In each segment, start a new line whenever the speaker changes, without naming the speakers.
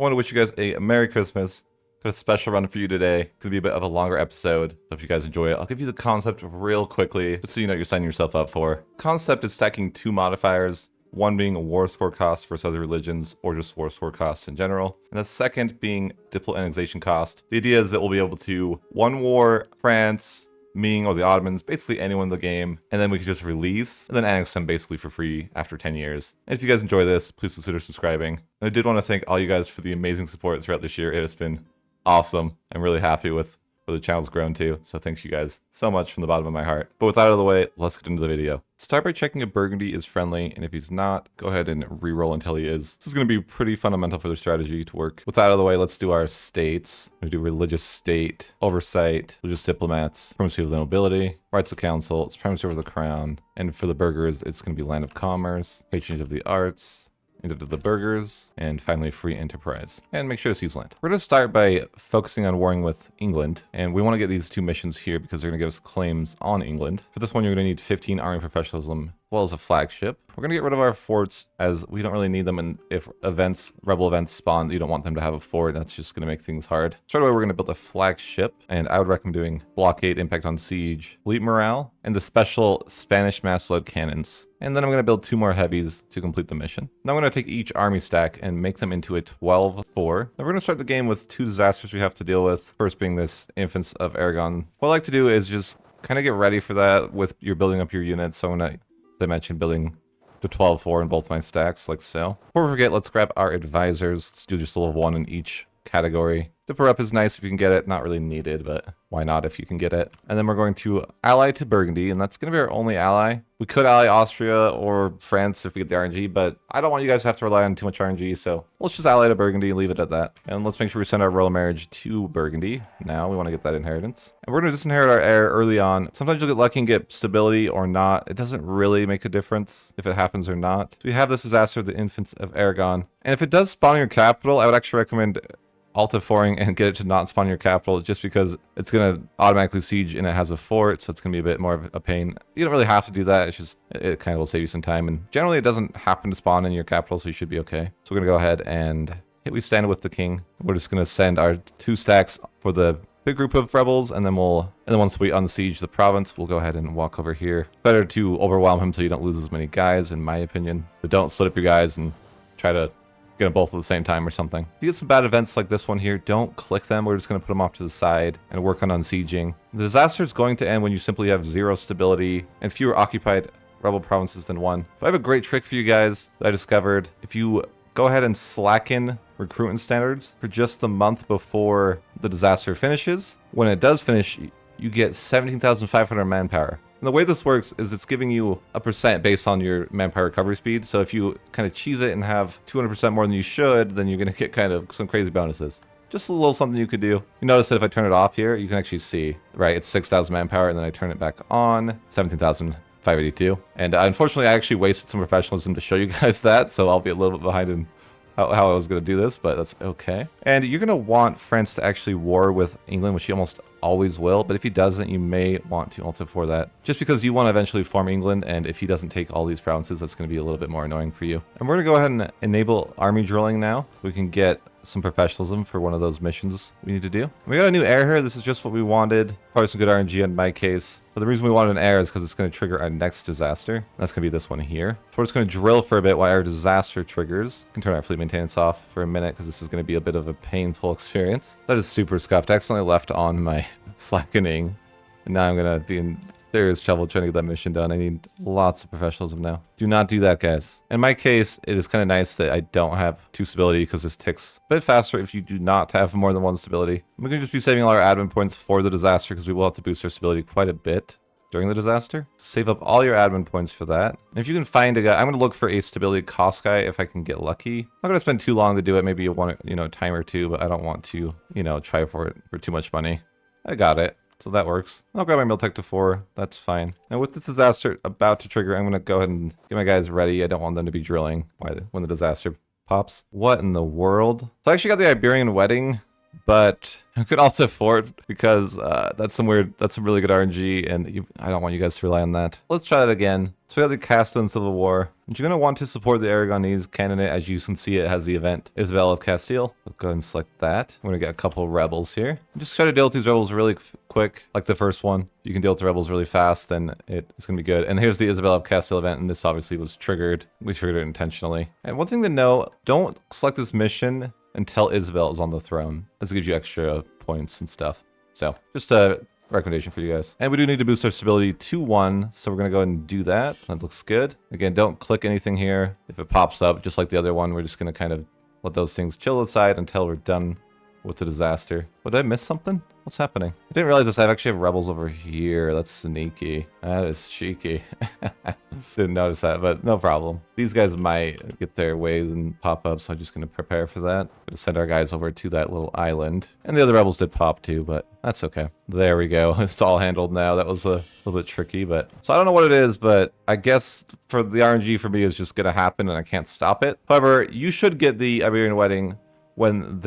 want to wish you guys a Merry Christmas. Got a special run for you today. It's going to be a bit of a longer episode. Hope you guys enjoy it. I'll give you the concept real quickly, just so you know what you're signing yourself up for. Concept is stacking two modifiers. One being war score cost versus other religions, or just war score cost in general. And the second being diplo annexation cost. The idea is that we'll be able to one war France, Ming, or the Ottomans, basically anyone in the game, and then we can just release and then annex them basically for free after 10 years. And if you guys enjoy this, please consider subscribing. And I did want to thank all you guys for the amazing support throughout this year. It has been awesome. I'm really happy with where the channel's grown to, so thank you guys so much from the bottom of my heart. But with that out of the way, let's get into the video. Start by checking if Burgundy is friendly, and if he's not, go ahead and re-roll until he is. This is going to be pretty fundamental for the strategy to work. With that out of the way, let's do our states. We do religious state, oversight, religious diplomats, primacy of the nobility, rights of council, supremacy over the crown, and for the burghers, it's going to be land of commerce, patronage of the arts, into the burghers, and finally free enterprise. And make sure to seize land. We're going to start by focusing on warring with England, and we want to get these two missions here because they're going to give us claims on England. For this one, you're going to need 15 army professionalism, as well as a flagship. We're going to get rid of our forts as we don't really need them, and if rebel events spawn, you don't want them to have a fort. That's just going to make things hard. Straight away, we're going to build a flagship, and I would recommend doing blockade, impact on siege, fleet morale, and the special Spanish mass load cannons. And then I'm going to build two more heavies to complete the mission. Now I'm going to take each army stack and make them into a 12-4. Now we're going to start the game with two disasters we have to deal with. First being this Infants of Aragon. What I like to do is just kind of get ready for that with your building up your units. So I'm going to, as I mentioned, building the 12-4 in both my stacks, like so. Before we forget, let's grab our advisors. Let's do just a level 1 in each category. Dipper up is nice if you can get it. Not really needed, but why not if you can get it? And then we're going to ally to Burgundy, and that's going to be our only ally. We could ally Austria or France if we get the RNG, but I don't want you guys to have to rely on too much RNG, so let's just ally to Burgundy and leave it at that. And let's make sure we send our royal marriage to Burgundy. Now we want to get that inheritance. And we're going to disinherit our heir early on. Sometimes you'll get lucky and get stability or not. It doesn't really make a difference if it happens or not. So we have this disaster of the Infants of Aragon. And if it does spawn your capital, I would actually recommend Alt-F4ing and get it to not spawn your capital, just because it's going to automatically siege and it has a fort, so it's going to be a bit more of a pain. You don't really have to do that. It's just, it kind of will save you some time, and generally it doesn't happen to spawn in your capital, so you should be okay. So we're going to go ahead and hit we stand with the king. We're just going to send our two stacks for the big group of rebels, and then once we unsiege the province, we'll go ahead and walk over here. Better to overwhelm him so you don't lose as many guys, in my opinion. But don't split up your guys and try to get them both at the same time or something. If you get some bad events like this one here, don't click them. We're just going to put them off to the side and work on unsieging. The disaster is going to end when you simply have 0 stability and fewer occupied rebel provinces than 1. But I have a great trick for you guys that I discovered. If you go ahead and slacken recruitment standards for just the month before the disaster finishes, when it does finish, you get 17,500 manpower. And the way this works is it's giving you a percent based on your manpower recovery speed. So if you kind of cheese it and have 200% more than you should, then you're going to get kind of some crazy bonuses. Just a little something you could do. You notice that if I turn it off here, you can actually see, right, it's 6,000 manpower, and then I turn it back on, 17,582. And unfortunately, I actually wasted some professionalism to show you guys that, so I'll be a little bit behind in how I was going to do this, but that's okay. And you're going to want France to actually war with England, which he almost always will, but if he doesn't, you may want to alter for that, just because you want to eventually form England, and if he doesn't take all these provinces, that's going to be a little bit more annoying for you. And we're going to go ahead and enable army drilling now. We can get some professionalism for one of those missions we need to do. We got a new heir here. This is just what we wanted. Probably some good RNG in my case. But the reason we wanted an heir is because it's going to trigger our next disaster. That's going to be this one here. So we're just going to drill for a bit while our disaster triggers. We can turn our fleet maintenance off for a minute because this is going to be a bit of a painful experience. That is super scuffed. I accidentally left on my slackening. And now I'm going to be in serious trouble trying to get that mission done. I need lots of professionalism now. Do not do that, guys. In my case, it is kind of nice that I don't have 2 stability because this ticks a bit faster if you do not have more than 1 stability. We're going to just be saving all our admin points for the disaster because we will have to boost our stability quite a bit during the disaster. Save up all your admin points for that. And if you can find a guy, I'm going to look for a stability cost guy if I can get lucky. I'm not going to spend too long to do it, maybe a time or 2, but I don't want to, try for it for too much money. I got it. So that works. I'll grab my Miltech to 4. That's fine. And with this disaster about to trigger, I'm going to go ahead and get my guys ready. I don't want them to be drilling when the disaster pops. What in the world? So I actually got the Iberian wedding but I could also afford because that's some really good RNG, and I don't want you guys to rely on that. Let's try it again. So we got the Castile and Civil War. And you're going to want to support the Aragonese candidate. As you can see, it has the event Isabella of Castile. We'll go ahead and select that. We're going to get a couple of rebels here. Just try to deal with these rebels really quick, like the first one. You can deal with the rebels really fast, then it's going to be good. And here's the Isabella of Castile event, and this obviously was triggered. We triggered it intentionally. And one thing to know, don't select this mission until Isabel is on the throne. This gives you extra points and stuff. So just a recommendation for you guys. And we do need to boost our stability to 1, so we're going to go ahead and do that. That looks good. Again, don't click anything here. If it pops up, just like the other one, we're just going to kind of let those things chill aside until we're done with the disaster. Oh, did I miss something? What's happening? I didn't realize this. I actually have rebels over here. That's sneaky. That is cheeky. Didn't notice that, but no problem. These guys might get their ways and pop up, so I'm just going to prepare for that. I'm going to send our guys over to that little island. And the other rebels did pop too, but that's okay. There we go. It's all handled now. That was a little bit tricky, but... So I don't know what it is, but I guess for the RNG for me is just going to happen and I can't stop it. However, you should get the Iberian Wedding when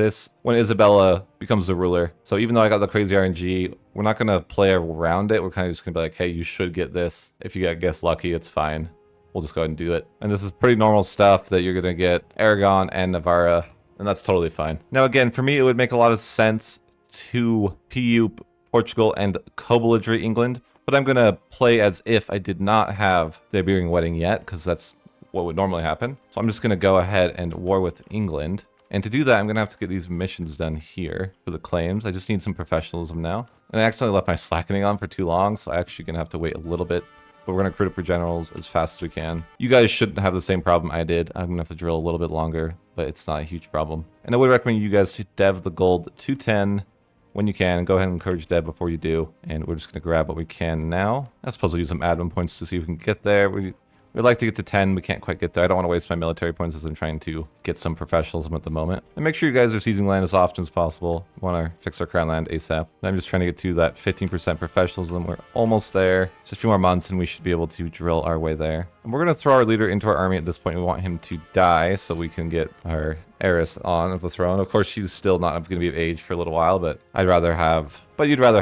Isabella becomes the ruler. So even though I got the crazy RNG, we're not going to play around it. We're kind of just going to be like, hey, you should get this. If you guess lucky, it's fine. We'll just go ahead and do it. And this is pretty normal stuff that you're going to get Aragon and Navarra, and that's totally fine. Now, again, for me, it would make a lot of sense to PU Portugal and co-belligerate England, but I'm going to play as if I did not have the Iberian Wedding yet, because that's what would normally happen. So I'm just going to go ahead and war with England. And to do that, I'm going to have to get these missions done here for the claims. I just need some professionalism now. And I accidentally left my slackening on for too long, so I'm actually going to have to wait a little bit. But we're going to recruit up for generals as fast as we can. You guys shouldn't have the same problem I did. I'm going to have to drill a little bit longer, but it's not a huge problem. And I would recommend you guys to dev the gold to 10 when you can. Go ahead and encourage dev before you do. And we're just going to grab what we can now. I suppose we'll use some admin points to see if we can get there. We'd like to get to 10. We can't quite get there. I don't want to waste my military points as I'm trying to get some professionalism at the moment. And make sure you guys are seizing land as often as possible. We want to fix our crown land ASAP. And I'm just trying to get to that 15% professionalism. We're almost there. Just a few more months and we should be able to drill our way there. And we're going to throw our leader into our army at this point. We want him to die so we can get our heiress on the throne. Of course, she's still not going to be of age for a little while, but you'd rather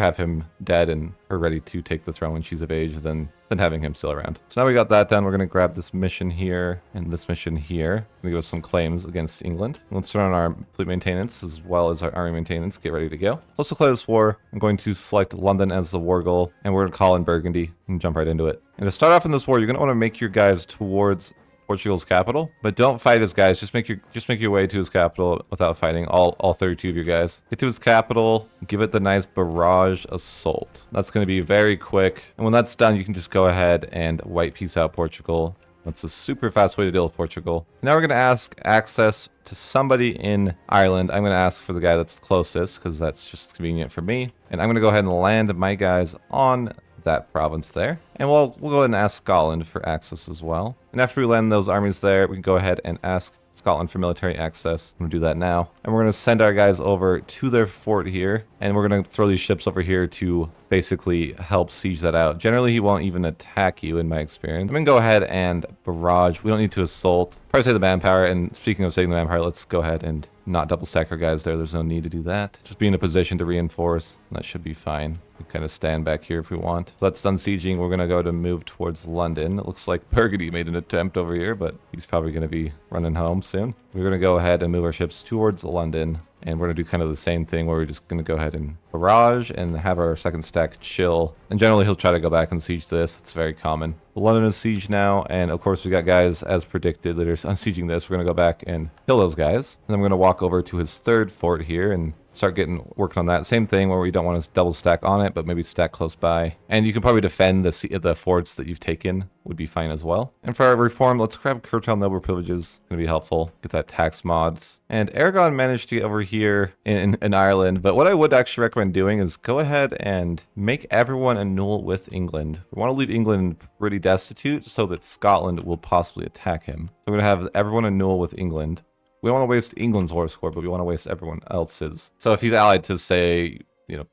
have him dead and her ready to take the throne when she's of age than having him still around. So now we got that done. We're going to grab this mission here and this mission here. We're going to go with some claims against England. Let's turn on our fleet maintenance as well as our army maintenance. Get ready to go. Let's declare this war. I'm going to select London as the war goal, and we're going to call in Burgundy and jump right into it. And to start off in this war, you're going to want to make your guys towards Portugal's capital, but don't fight his guys. Just make your way to his capital without fighting all 32 of your guys. Get to his capital, give it the nice barrage assault. That's going to be very quick, and when that's done, you can just go ahead and white peace out Portugal. That's a super fast way to deal with Portugal. Now we're going to ask access to somebody in Ireland. I'm going to ask for the guy that's closest because that's just convenient for me, and I'm going to go ahead and land my guys on that province there. And we'll go ahead and ask Scotland for access as well. And after we land those armies there, we can go ahead and ask Scotland for military access. I'm going to do that now. And we're going to send our guys over to their fort here. And we're going to throw these ships over here to basically help siege that out. Generally, he won't even attack you in my experience. I'm going to go ahead and barrage. We don't need to assault. Probably say the manpower. And speaking of saving the manpower, let's go ahead and not double stack our guys there. There's no need to do that. Just be in a position to reinforce. That should be fine. We kind of stand back here if we want. So that's done sieging. We're going to go to move towards London. It looks like Burgundy made an attempt over here, but he's probably going to be running home soon. We're going to go ahead and move our ships towards London. And we're going to do kind of the same thing where we're just going to go ahead and barrage and have our second stack chill. And generally, he'll try to go back and siege this. It's very common. London is sieged now. And of course, we got guys, as predicted, that are unsieging this. We're going to go back and kill those guys. And then we're going to walk over to his third fort here and start working on that. Same thing where we don't want to double stack on it, but maybe stack close by. And you can probably defend the forts that you've taken would be fine as well. And for our reform, let's grab curtail noble privileges. Going to be helpful. Get that tax mods. And Aragon managed to get over here in Ireland. But what I would actually recommend doing is go ahead and make everyone annul with England. We want to leave England pretty destitute so that Scotland will possibly attack him. So we're going to have everyone annul with England. We don't want to waste England's war score, but we want to waste everyone else's. So if he's allied to, say,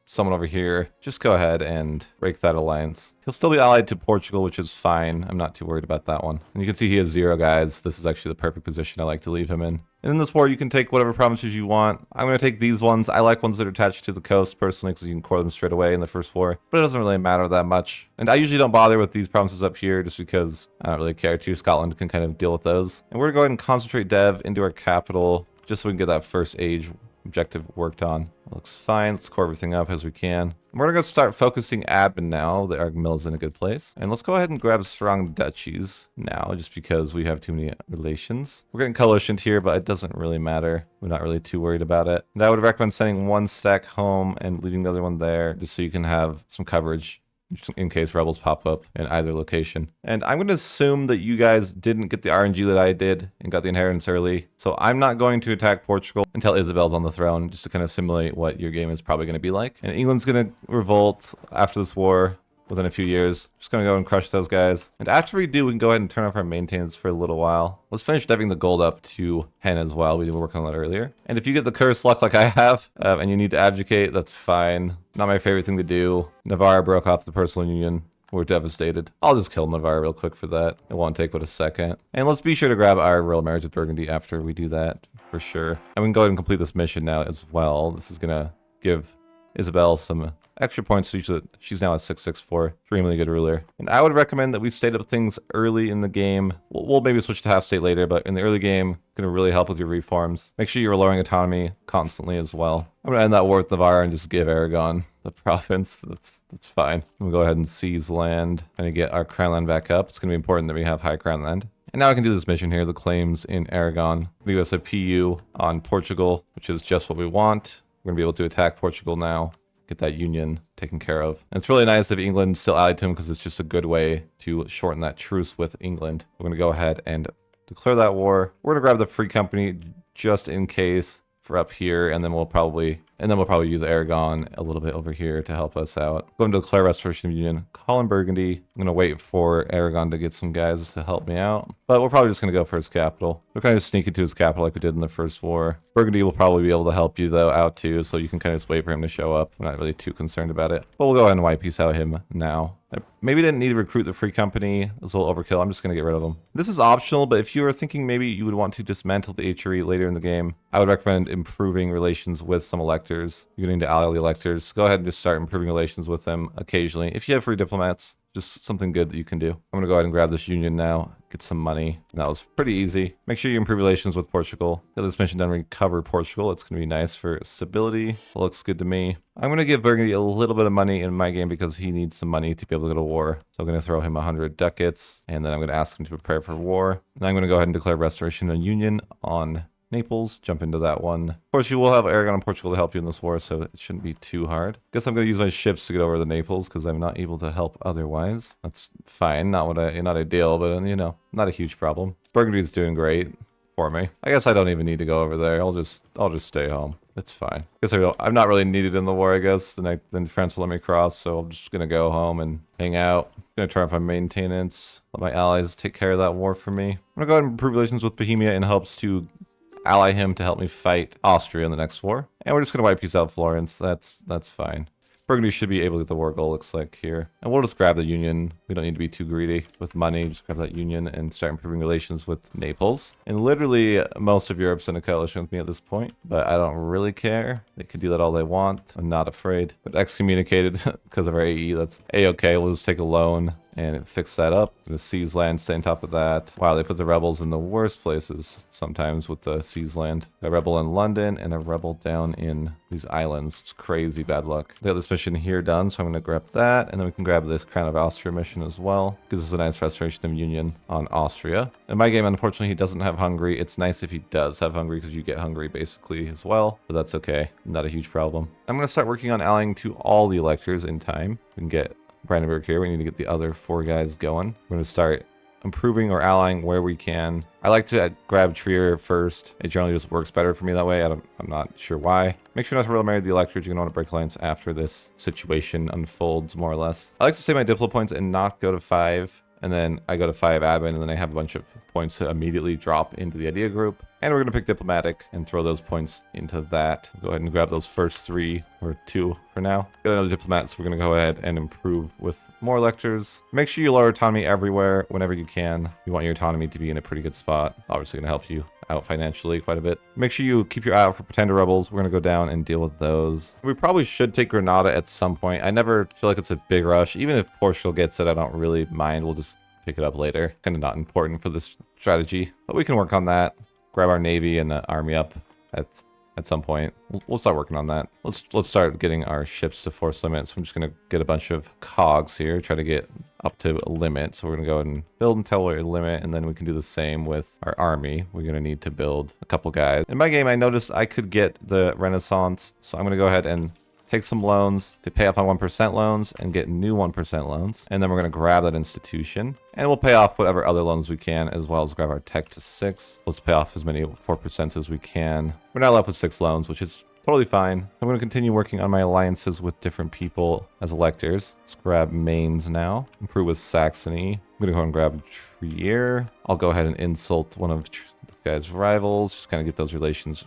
someone over here, just go ahead and break that alliance. He'll still be allied to Portugal, which is fine. I'm not too worried about that one. And you can see he has 0 guys. This is actually the perfect position I like to leave him in. And in this war, you can take whatever provinces you want. I'm going to take these ones. I like ones that are attached to the coast personally because you can core them straight away in the first war. But it doesn't really matter that much. And I usually don't bother with these provinces up here just because I don't really care too. Scotland can kind of deal with those. And we're going to go ahead and concentrate dev into our capital just so we can get that first age objective worked on. Looks fine. Let's core everything up as we can. We're gonna go start focusing admin now. The Arg Mill is in a good place. And let's go ahead and grab strong duchies now, just because we have too many relations. We're getting coalitioned here, but it doesn't really matter. We're not really too worried about it. And I would recommend sending one stack home and leaving the other one there, just so you can have some coverage in case rebels pop up in either location. And I'm going to assume that you guys didn't get the RNG that I did and got the inheritance early. So I'm not going to attack Portugal until Isabel's on the throne, just to kind of simulate what your game is probably going to be like. And England's going to revolt after this war within a few years. Just going to go and crush those guys. And after we do, we can go ahead and turn off our maintenance for a little while. Let's finish diving the gold up to 10 as well. We did work on that earlier. And if you get the curse luck like I have, and you need to abdicate, that's fine. Not my favorite thing to do. Navarre broke off the personal union. We're devastated. I'll just kill Navarre real quick for that. It won't take but a second. And let's be sure to grab our royal marriage with Burgundy after we do that, for sure. And we can go ahead and complete this mission now as well. This is going to give Isabel some extra points. She's now at 664. Extremely good ruler. And I would recommend that we state up things early in the game. We'll maybe switch to half state later, but in the early game, it's going to really help with your reforms. Make sure you're lowering autonomy constantly as well. I'm going to end that war with Navarre and just give Aragon the province. That's fine. We'll go ahead and seize land and get our crown land back up. It's going to be important that we have high crown land. And now I can do this mission here, the claims in Aragon. Give us a PU on Portugal, which is just what we want. We're going to be able to attack Portugal now, get that union taken care of. And it's really nice if England still allied to him because it's just a good way to shorten that truce with England. We're going to go ahead and declare that war. We're going to grab the free company just in case for up here, and then we'll probably use Aragon a little bit over here to help us out. Going to declare restoration of union. Call in Burgundy. I'm going to wait for Aragon to get some guys to help me out, but we're probably just going to go for his capital. We're kind of sneak into his capital like we did in the first war. Burgundy will probably be able to help you though out too, so you can kind of just wait for him to show up. I'm not really too concerned about it, but we'll go ahead and white peace out him now. I maybe didn't need to recruit the free company. It was a little overkill. I'm just going to get rid of them. This is optional, but if you are thinking maybe you would want to dismantle the HRE later in the game, I would recommend improving relations with some electors. You're going to ally the electors. Go ahead and just start improving relations with them occasionally. If you have free diplomats, just something good that you can do. I'm going to go ahead and grab this union now, get some money. That was pretty easy. Make sure you improve relations with Portugal. Get this mission done, recover Portugal. It's going to be nice for stability. It looks good to me. I'm going to give Burgundy a little bit of money in my game because he needs some money to be able to go to war. So I'm going to throw him 100 ducats, and then I'm going to ask him to prepare for war. And I'm going to go ahead and declare restoration of union on Naples, jump into that one. Of course, you will have Aragon and Portugal to help you in this war, so it shouldn't be too hard. Guess I'm going to use my ships to get over to Naples because I'm not able to help otherwise. That's fine. Not ideal, but you know, not a huge problem. Burgundy's doing great for me. I guess I don't even need to go over there. I'll just stay home. It's fine. Guess I'm not really needed in the war, I guess. Then France will let me cross, so I'm just gonna go home and hang out. I'm gonna turn off my maintenance. Let my allies take care of that war for me. I'm gonna go ahead and improve relations with Bohemia in hopes to ally him to help me fight Austria in the next war. And we're just gonna white peace out Florence. That's fine. Burgundy should be able to get the war goal, looks like here. And we'll just grab the union. We don't need to be too greedy with money. Just grab that union and start improving relations with Naples. And literally most of Europe's in a coalition with me at this point, but I don't really care. They can do that all they want. I'm not afraid. But excommunicated because of our AE, that's A-okay. We'll just take a loan and fix that up. The seize land, stay on top of that. Wow, they put the rebels in the worst places sometimes with the seize land. A rebel in London and a rebel down in these islands. It's crazy bad luck. We got this mission here done, so I'm going to grab that, and then we can grab this Crown of Austria mission as well. Gives us a nice restoration of union on Austria. In my game, unfortunately, he doesn't have Hungary. It's nice if he does have Hungary because you get Hungary basically as well, but that's okay. Not a huge problem. I'm going to start working on allying to all the electors in time. We can get Brandenburg here. We need to get the other 4 guys going. We're going to start improving or allying where we can. I like to grab Trier first. It generally just works better for me that way. I'm not sure why. Make sure not to royal marry the electors. You're going to want to break alliance after this situation unfolds, more or less. I like to save my diplo points and not go to 5. And then I go to 5 admin, and then I have a bunch of points to immediately drop into the idea group. And we're going to pick diplomatic and throw those points into that. Go ahead and grab those first 3 or 2 for now. Get another diplomat, so we're going to go ahead and improve with more electors. Make sure you lower autonomy everywhere whenever you can. You want your autonomy to be in a pretty good spot. Obviously going to help you out financially quite a bit. Make sure you keep your eye out for pretender rebels. We're going to go down and deal with those. We probably should take Granada at some point. I never feel like it's a big rush. Even if Portugal gets it, I don't really mind. We'll just pick it up later. Kind of not important for this strategy, but we can work on that. Grab our navy and army up at some point. We'll start working on that. Let's start getting our ships to force limits. I'm just going to get a bunch of cogs here, try to get up to a limit. So we're going to go ahead and build until we're at a limit, and then we can do the same with our army. We're going to need to build a couple guys. In my game, I noticed I could get the Renaissance, so I'm going to go ahead and take some loans to pay off my 1% loans and get new 1% loans. And then we're going to grab that institution and we'll pay off whatever other loans we can, as well as grab our tech to 6. Let's pay off as many 4% as we can. We're now left with 6 loans, which is totally fine. I'm going to continue working on my alliances with different people as electors. Let's grab Mainz now. Improve with Saxony. I'm going to go ahead and grab Trier. I'll go ahead and insult one of this guy's rivals. Just kind of get those relations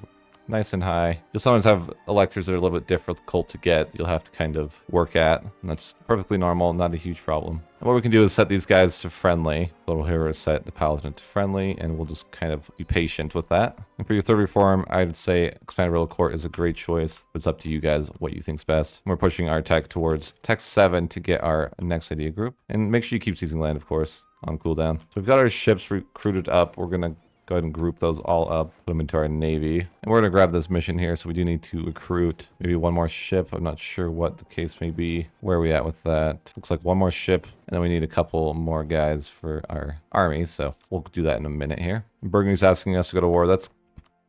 nice and high. You'll sometimes have electors that are a little bit difficult to get. You'll have to kind of work at, and that's perfectly normal, not a huge problem. And what we can do is set these guys to friendly. So we'll here set the paladin to friendly, and we'll just kind of be patient with that. And for your third reform, I'd say expanded royal court is a great choice. It's up to you guys what you think's best. And we're pushing our tech towards tech 7 to get our next idea group. And make sure you keep seizing land, of course, on cooldown. So we've got our ships recruited up. We're gonna go ahead and group those all up, put them into our navy. And we're going to grab this mission here, so we do need to recruit maybe one more ship. I'm not sure what the case may be. Where are we at with that? Looks like one more ship, and then we need a couple more guys for our army, so we'll do that in a minute here. Burgundy's asking us to go to war. That's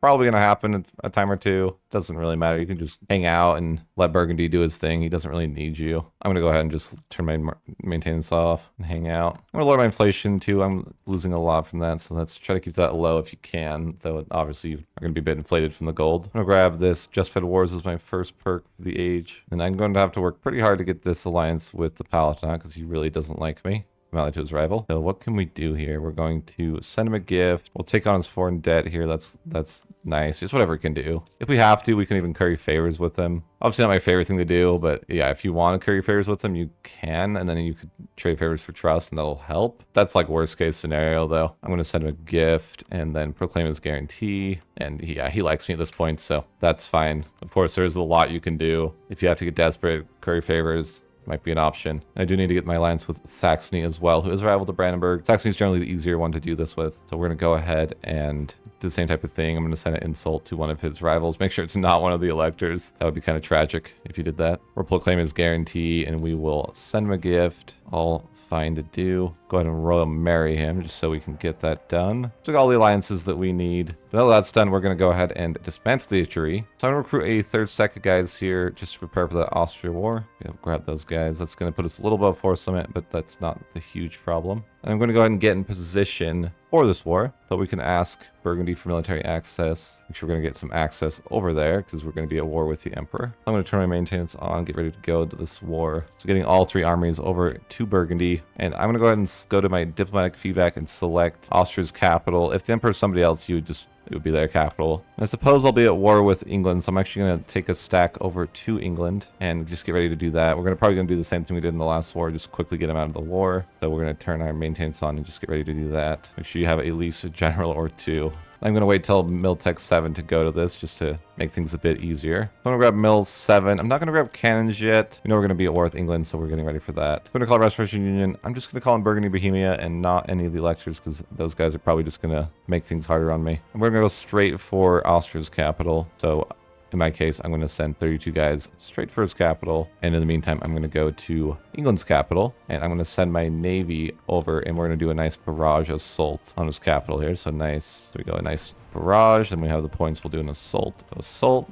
probably going to happen in a time or two. Doesn't really matter. You can just hang out and let Burgundy do his thing. He doesn't really need you. I'm going to go ahead and just turn my maintenance off and hang out. I'm going to lower my inflation too. I'm losing a lot from that, so let's try to keep that low if you can, though obviously you are going to be a bit inflated from the gold. I'm going to grab this Justified Wars as my first perk for the age, and I'm going to have to work pretty hard to get this alliance with the Palatine because he really doesn't like me. To his rival. So what can we do here? We're going to send him a gift. We'll take on his foreign debt here. That's nice. Just whatever we can do. If we have to, we can even curry favors with them. Obviously not my favorite thing to do, but yeah, if you want to curry favors with them, you can, and then you could trade favors for trust, and that'll help. That's like worst case scenario, though. I'm going to send him a gift and then proclaim his guarantee. And yeah, he likes me at this point, so that's fine. Of course, there's a lot you can do. If you have to get desperate, curry favors might be an option. I do need to get my alliance with Saxony as well, who is a rival to Brandenburg. Saxony is generally the easier one to do this with. So we're going to go ahead and do the same type of thing. I'm going to send an insult to one of his rivals. Make sure it's not one of the electors. That would be kind of tragic if you did that. We'll proclaim his guarantee, and we will send him a gift. All fine to do. Go ahead and royal marry him just so we can get that done. Took all the alliances that we need. But now that's done, we're going to go ahead and dismantle the Italy. So I'm going to recruit a third stack of guys here just to prepare for the Austria war. Grab those guys. That's going to put us a little above force limit, but that's not the huge problem. And I'm going to go ahead and get in position for this war, but we can ask Burgundy for military access. Make sure we're going to get some access over there because we're going to be at war with the Emperor. I'm going to turn my maintenance on, get ready to go to this war. So getting all 3 armies over to Burgundy, and I'm going to go ahead and go to my diplomatic feedback and select Austria's capital. If the Emperor is somebody else, it would be their capital. And I suppose I'll be at war with England, so I'm actually going to take a stack over to England and just get ready to do that. We're probably going to do the same thing we did in the last war, just quickly get them out of the war. So we're going to turn our maintenance on and just get ready to do that. Make sure you have at least a general or 2. I'm going to wait till Miltech 7 to go to this just to make things a bit easier. I'm going to grab Mill 7. I'm not going to grab cannons yet. We know we're going to be at war with England, so we're getting ready for that. I'm going to call Restoration Union. I'm just going to call in Burgundy Bohemia and not any of the electors because those guys are probably just going to make things harder on me. And we're going to go straight for Austria's capital. So in my case, I'm going to send 32 guys straight for his capital. And in the meantime, I'm going to go to England's capital. And I'm going to send my navy over. And we're going to do a nice barrage assault on his capital here. So nice. There we go. A nice barrage. Then we have the points. We'll do an assault. Assault.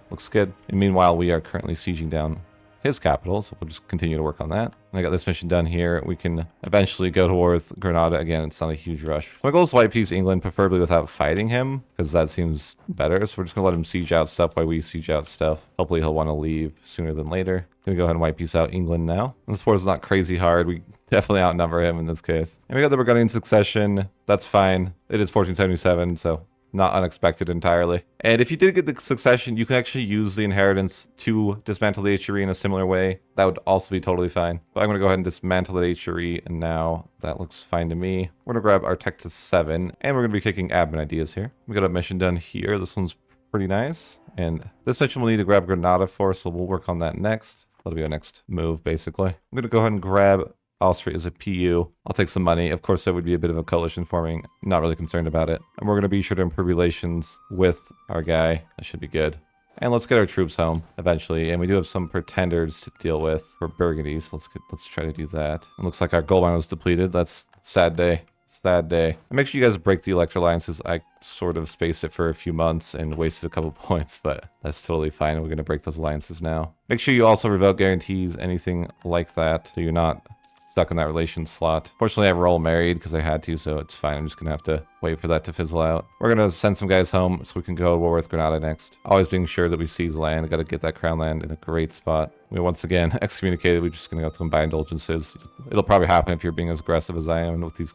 Looks good. And meanwhile, we are currently sieging down his capital, so we'll just continue to work on that. And I got this mission done here. We can eventually go to war with Granada again. It's not a huge rush. My goal is to white peace England, preferably without fighting him, because that seems better. So we're just gonna let him siege out stuff while we siege out stuff. Hopefully he'll want to leave sooner than later. Gonna go ahead and white peace out England now. And this war is not crazy hard. We definitely outnumber him in this case. And we got the Burgundian succession. That's fine. It is 1477, so not unexpected entirely. And if you did get the succession, you can actually use the inheritance to dismantle the HRE in a similar way. That would also be totally fine. But I'm going to go ahead and dismantle the HRE, and now that looks fine to me. We're going to grab our tech to 7, and we're going to be kicking admin ideas here. We got a mission done here. This one's pretty nice. And this mission we'll need to grab Granada for, so we'll work on that next. That'll be our next move, basically. I'm going to go ahead and grab Austria as a PU. I'll take some money. Of course, there would be a bit of a coalition forming. Not really concerned about it. And we're going to be sure to improve relations with our guy. That should be good. And let's get our troops home eventually. And we do have some pretenders to deal with for Burgundy. So let's try to do that. It looks like our gold mine was depleted. That's a sad day. Sad day. And make sure you guys break the Elector Alliances. I sort of spaced it for a few months and wasted a couple points, but that's totally fine. We're going to break those alliances now. Make sure you also revoke guarantees, anything like that, so you're not stuck in that relation slot. Fortunately, I roll married because I had to, so it's fine. I'm just going to have to wait for that to fizzle out. We're going to send some guys home so we can go to war with Granada next. Always being sure that we seize land. Got to get that crown land in a great spot. We once again excommunicated. We're just going to have to combine indulgences. It'll probably happen if you're being as aggressive as I am with these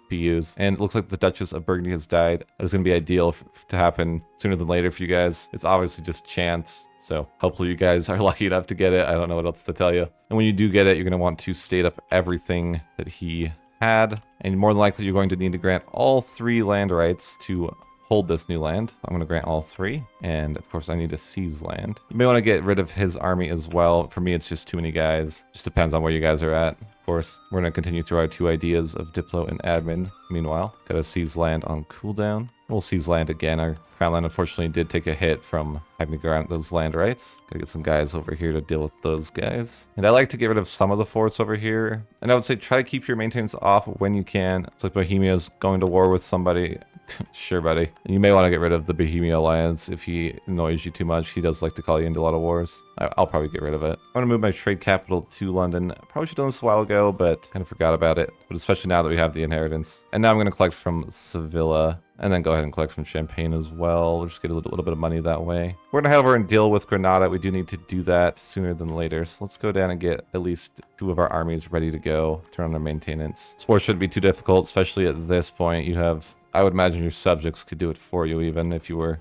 PUs. And it looks like the Duchess of Burgundy has died. That is going to be ideal to happen sooner than later for you guys. It's obviously just chance. So hopefully you guys are lucky enough to get it. I don't know what else to tell you. And when you do get it, you're going to want to state up everything that he had. And more than likely, you're going to need to grant all 3 land rights to hold this new land. I'm going to grant all 3. And of course, I need to seize land. You may want to get rid of his army as well. For me, it's just too many guys. Just depends on where you guys are at. Of course, we're going to continue through our 2 ideas of Diplo and Admin. Meanwhile, got to seize land on cooldown. We'll seize land again. Our crown land unfortunately did take a hit from having to grant those land rights. Gotta get some guys over here to deal with those guys. And I like to get rid of some of the forts over here. And I would say try to keep your maintenance off when you can. It's like Bohemia's going to war with somebody. Sure, buddy. And you may want to get rid of the Bohemia Alliance if he annoys you too much. He does like to call you into a lot of wars. I'll probably get rid of it. I'm going to move my trade capital to London. Probably should have done this a while ago, but kind of forgot about it. But especially now that we have the inheritance. And now I'm going to collect from Sevilla. And then go ahead and collect from Champagne as well. We'll just get a little bit of money that way. We're going to head over and deal with Granada. We do need to do that sooner than later. So let's go down and get at least 2 of our armies ready to go. Turn on their maintenance. This war shouldn't be too difficult, especially at this point. You have, I would imagine your subjects could do it for you even if you were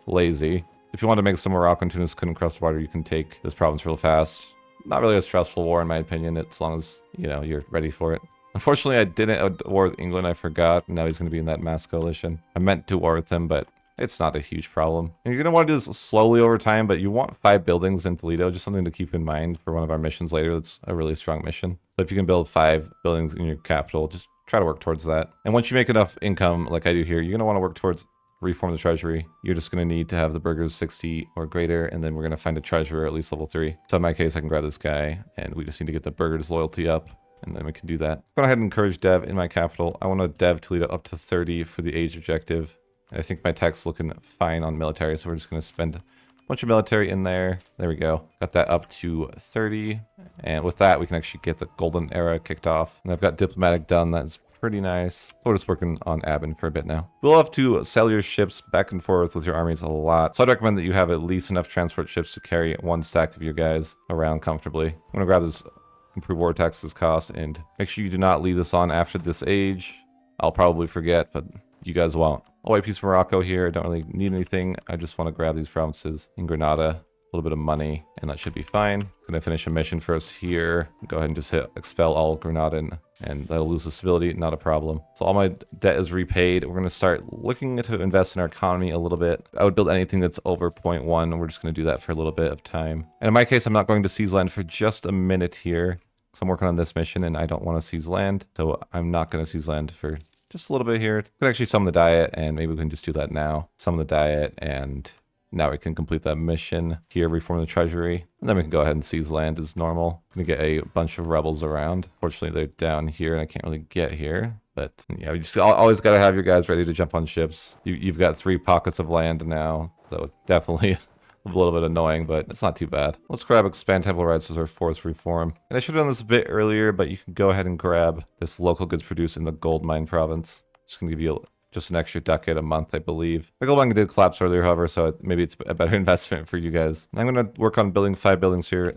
lazy. If you want to make some Morocco and Tunis couldn't cross the water, you can take this province real fast. Not really a stressful war in my opinion, as long as, you know, you're ready for it. Unfortunately, I didn't war with England. I forgot. Now he's going to be in that mass coalition. I meant to war with him, but it's not a huge problem. And you're going to want to do this slowly over time, but you want 5 buildings in Toledo. Just something to keep in mind for one of our missions later. That's a really strong mission. So if you can build 5 buildings in your capital, just try to work towards that. And once you make enough income, like I do here, you're going to want to work towards reform the treasury. You're just going to need to have the burghers 60 or greater, and then we're going to find a treasurer at least level 3. So in my case, I can grab this guy, and we just need to get the burghers loyalty up. And then we can do that. Go ahead and encourage dev in my capital. I want to dev Toledo up to 30 for the age objective. And I think my tech's looking fine on military, so we're just going to spend a bunch of military in there. There we go. Got that up to 30. And with that, we can actually get the golden era kicked off. And I've got diplomatic done. That's pretty nice. We're just working on admin for a bit now. We'll have to sell your ships back and forth with your armies a lot. So I'd recommend that you have at least enough transport ships to carry 1 stack of your guys around comfortably. I'm going to grab this improve war taxes cost, and make sure you do not leave this on after this age. I'll probably forget, but you guys won't. I'll white piece of Morocco here. I don't really need anything. I just want to grab these provinces in Granada, a little bit of money, and that should be fine. Gonna finish a mission for us here. Go ahead and just hit expel all Granada, and that'll lose the stability, not a problem. So all my debt is repaid. We're gonna start looking to invest in our economy a little bit. I would build anything that's over 0.1. We're just gonna do that for a little bit of time. And in my case, I'm not going to seize land for just a minute here. So I'm working on this mission and I don't want to seize land. So I'm not going to seize land for just a little bit here. We can actually summon the diet, and maybe we can just do that now. Summon the diet, and now we can complete that mission here, reform the treasury. And then we can go ahead and seize land as normal. I'm going to get a bunch of rebels around. Fortunately, they're down here and I can't really get here. But yeah, we just always got to have your guys ready to jump on ships. You've got 3 pockets of land now. So definitely a little bit annoying, but it's not too bad. Let's grab expand temple rights as our 4th reform. And I should have done this a bit earlier, but you can go ahead and grab this local goods produced in the gold mine province. Just gonna give you just an extra ducat a month, I believe. The gold mine did collapse earlier, however, so maybe it's a better investment for you guys. And I'm gonna work on building 5 buildings here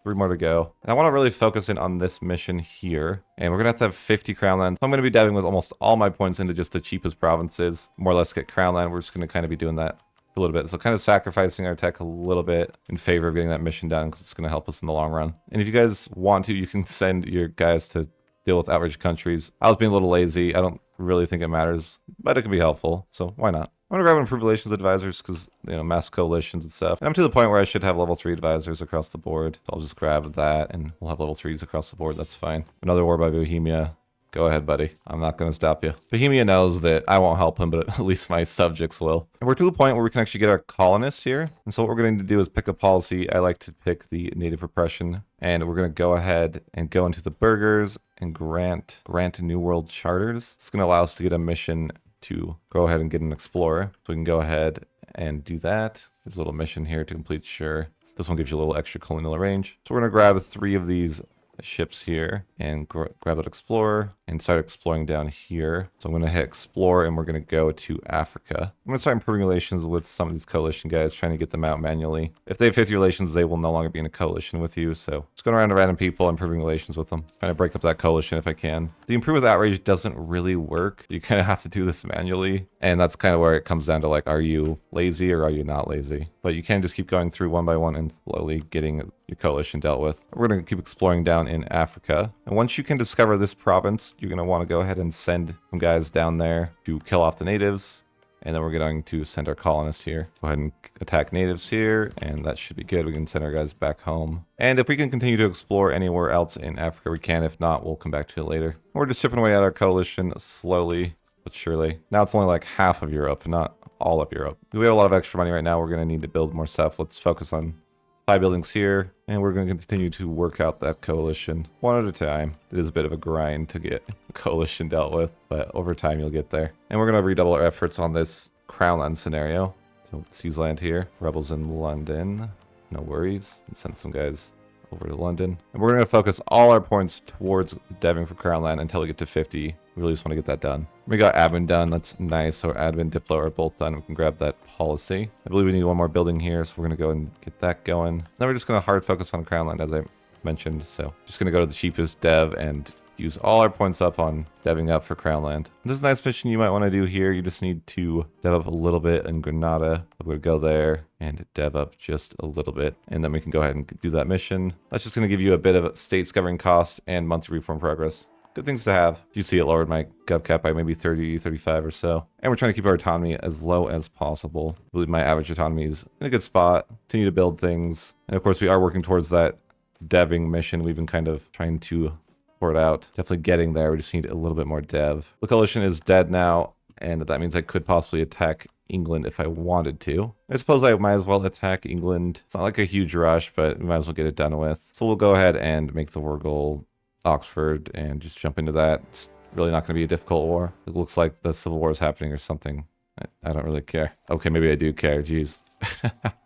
3 more to go. And I want to really focus in on this mission here. And we're going to have 50 crown land. So I'm going to be diving with almost all my points into just the cheapest provinces. More or less get crown land. We're just going to kind of be doing that a little bit. So kind of sacrificing our tech a little bit in favor of getting that mission done because it's going to help us in the long run. And if you guys want to, you can send your guys to deal with outraged countries. I was being a little lazy. I don't really think it matters, but it can be helpful. So why not? I'm going to grab improved relations advisors because, you know, mass coalitions and stuff. And I'm to the point where I should have level 3 advisors across the board. So I'll just grab that and we'll have level 3s across the board. That's fine. Another war by Bohemia. Go ahead, buddy. I'm not going to stop you. Bohemia knows that I won't help him, but at least my subjects will. And we're to a point where we can actually get our colonists here. And so what we're going to do is pick a policy. I like to pick the native repression. And we're going to go ahead and go into the burghers and grant New World charters. It's going to allow us to get a mission to go ahead and get an explorer. So we can go ahead and do that. There's a little mission here to complete. Sure. This one gives you a little extra colonial range. So we're going to grab 3 of these ships here and grab that explorer and start exploring down here. So I'm going to hit explore and we're going to go to Africa. I'm going to start improving relations with some of these coalition guys, trying to get them out manually. If they have 50 relations, they will no longer be in a coalition with you. So just going around to random people, improving relations with them, trying to break up that coalition if I can. The improve with outrage doesn't really work. You kind of have to do this manually. And that's kind of where it comes down to, like, are you lazy or are you not lazy? But you can just keep going through one by one and slowly getting your coalition dealt with. We're going to keep exploring down in Africa. And once you can discover this province, you're going to want to go ahead and send some guys down there to kill off the natives. And then we're going to send our colonists here. Go ahead and attack natives here, and that should be good. We can send our guys back home. And if we can continue to explore anywhere else in Africa, we can. If not, we'll come back to it later. We're just chipping away at our coalition slowly but surely. Now it's only like half of Europe, not all of Europe. We have a lot of extra money right now. We're going to need to build more stuff. Let's focus on 5 buildings here, and we're going to continue to work out that coalition one at a time. It is a bit of a grind to get a coalition dealt with, but over time you'll get there. And we're going to redouble our efforts on this crown land scenario. So seize land here. Rebels in London. No worries. And send some guys over to London. And we're going to focus all our points towards deving for crown land until we get to 50. We really just want to get that done. We got admin done. That's nice. So admin, Diplo are both done. We can grab that policy. I believe we need one more building here, so we're going to go and get that going. Then we're just going to hard focus on crown land, as I mentioned. So just going to go to the cheapest dev and use all our points up on deving up for crown land. This is a nice mission you might want to do here. You just need to dev up a little bit in Granada. We're going to go there and dev up just a little bit, and then we can go ahead and do that mission. That's just going to give you a bit of states governing costs and monthly reform progress. Good things to have. You see it lowered my gov cap by maybe 30, 35 or so. And we're trying to keep our autonomy as low as possible. I believe my average autonomy is in a good spot. Continue to build things. And of course, we are working towards that deving mission. We've been kind of trying to pour it out. Definitely getting there. We just need a little bit more dev. The coalition is dead now, and that means I could possibly attack England if I wanted to. I suppose I might as well attack England. It's not like a huge rush, but we might as well get it done with. So we'll go ahead and make the war goal Oxford and just jump into that. It's really not going to be a difficult war. It looks like the Civil War is happening or something. I don't really care. Okay, maybe I do care. Jeez.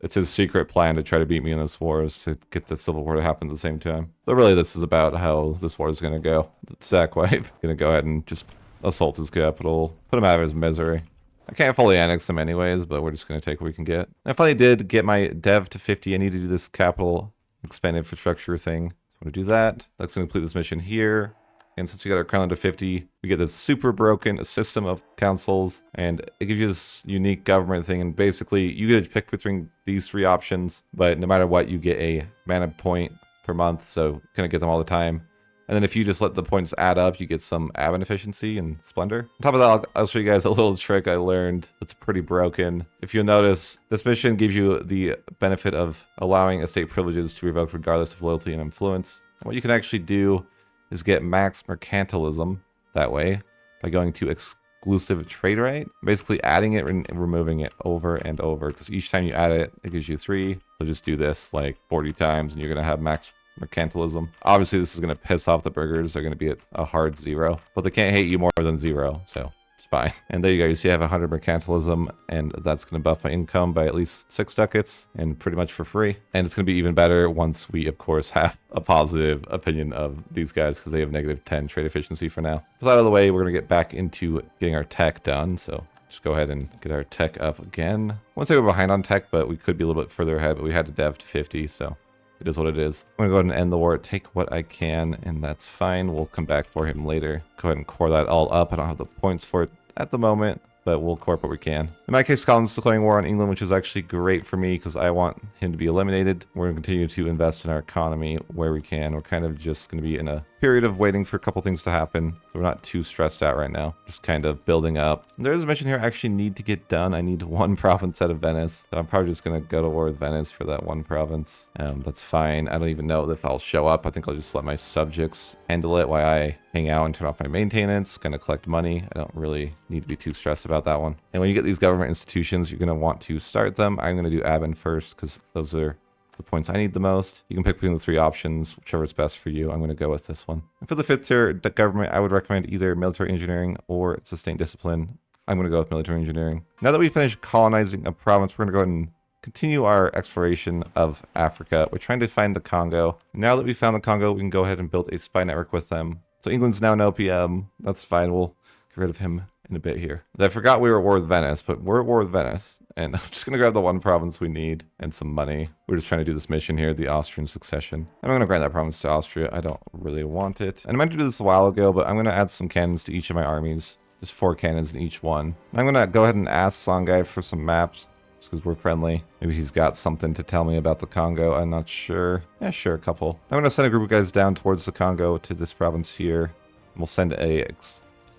It's his secret plan to try to beat me in this war, is to get the Civil War to happen at the same time. But really, this is about how this war is going to go. Sackwipe going to go ahead and just assault his capital, put him out of his misery. I can't fully annex them anyways, but we're just going to take what we can get. I finally did get my dev to 50. I need to do this capital expand infrastructure thing. So I'm going to do that. That's going to complete this mission here. And since we got our crown to 50, we get this super broken system of councils, and it gives you this unique government thing. And basically, you get to pick between these 3 options, but no matter what, you get a mana point per month, so gonna get them all the time. And then if you just let the points add up, you get some admin efficiency and splendor. On top of that, I'll show you guys a little trick I learned that's pretty broken. If you'll notice, this mission gives you the benefit of allowing estate privileges to revoke regardless of loyalty and influence. And what you can actually do is get max mercantilism that way by going to exclusive trade right, basically adding it and removing it over and over, because each time you add it, it gives you 3. So just do this like 40 times and you're going to have max mercantilism. Obviously, this is going to piss off the burghers. They're going to be at a hard 0, but they can't hate you more than 0, so it's fine. And there you go. You see I have 100 mercantilism, and that's going to buff my income by at least 6 ducats, and pretty much for free. And it's going to be even better once we, of course, have a positive opinion of these guys, because they have negative 10 trade efficiency for now. With that out of the way, we're going to get back into getting our tech done, so just go ahead and get our tech up again. I won't say we're behind on tech, but we could be a little bit further ahead, but we had to dev to 50, so it is what it is. I'm gonna go ahead and end the war, take what I can, and that's fine. We'll come back for him later. Go ahead and core that all up. I don't have the points for it at the moment, but we'll corp what we can. In my case, Scotland's declaring war on England, which is actually great for me because I want him to be eliminated. We're going to continue to invest in our economy where we can. We're kind of just going to be in a period of waiting for a couple things to happen. So we're not too stressed out right now. Just kind of building up. There's a mission here I actually need to get done. I need one province out of Venice. So I'm probably just going to go to war with Venice for that one province. That's fine. I don't even know if I'll show up. I think I'll just let my subjects handle it while I hang out and turn off my maintenance, going to collect money. I don't really need to be too stressed about that one. And when you get these government institutions, you're going to want to start them. I'm going to do admin first because those are the points I need the most. You can pick between the 3 options, whichever is best for you. I'm going to go with this one. And for the 5th tier government, I would recommend either military engineering or sustained discipline. I'm going to go with military engineering. Now that we finished colonizing a province, we're going to go ahead and continue our exploration of Africa. We're trying to find the Congo. Now that we found the Congo, we can go ahead and build a spy network with them. So England's now an OPM. That's fine. We'll get rid of him in a bit here. I forgot we were at war with Venice, but we're at war with Venice. And I'm just going to grab the one province we need and some money. We're just trying to do this mission here, the Austrian succession. I'm going to grant that province to Austria. I don't really want it. And I meant to do this a while ago, but I'm going to add some cannons to each of my armies. Just 4 cannons in each one. And I'm going to go ahead and ask Songhai for some maps. Because we're friendly. Maybe he's got something to tell me about the Congo. I'm not sure. Yeah, sure, a couple. I'm going to send a group of guys down towards the Congo to this province here. We'll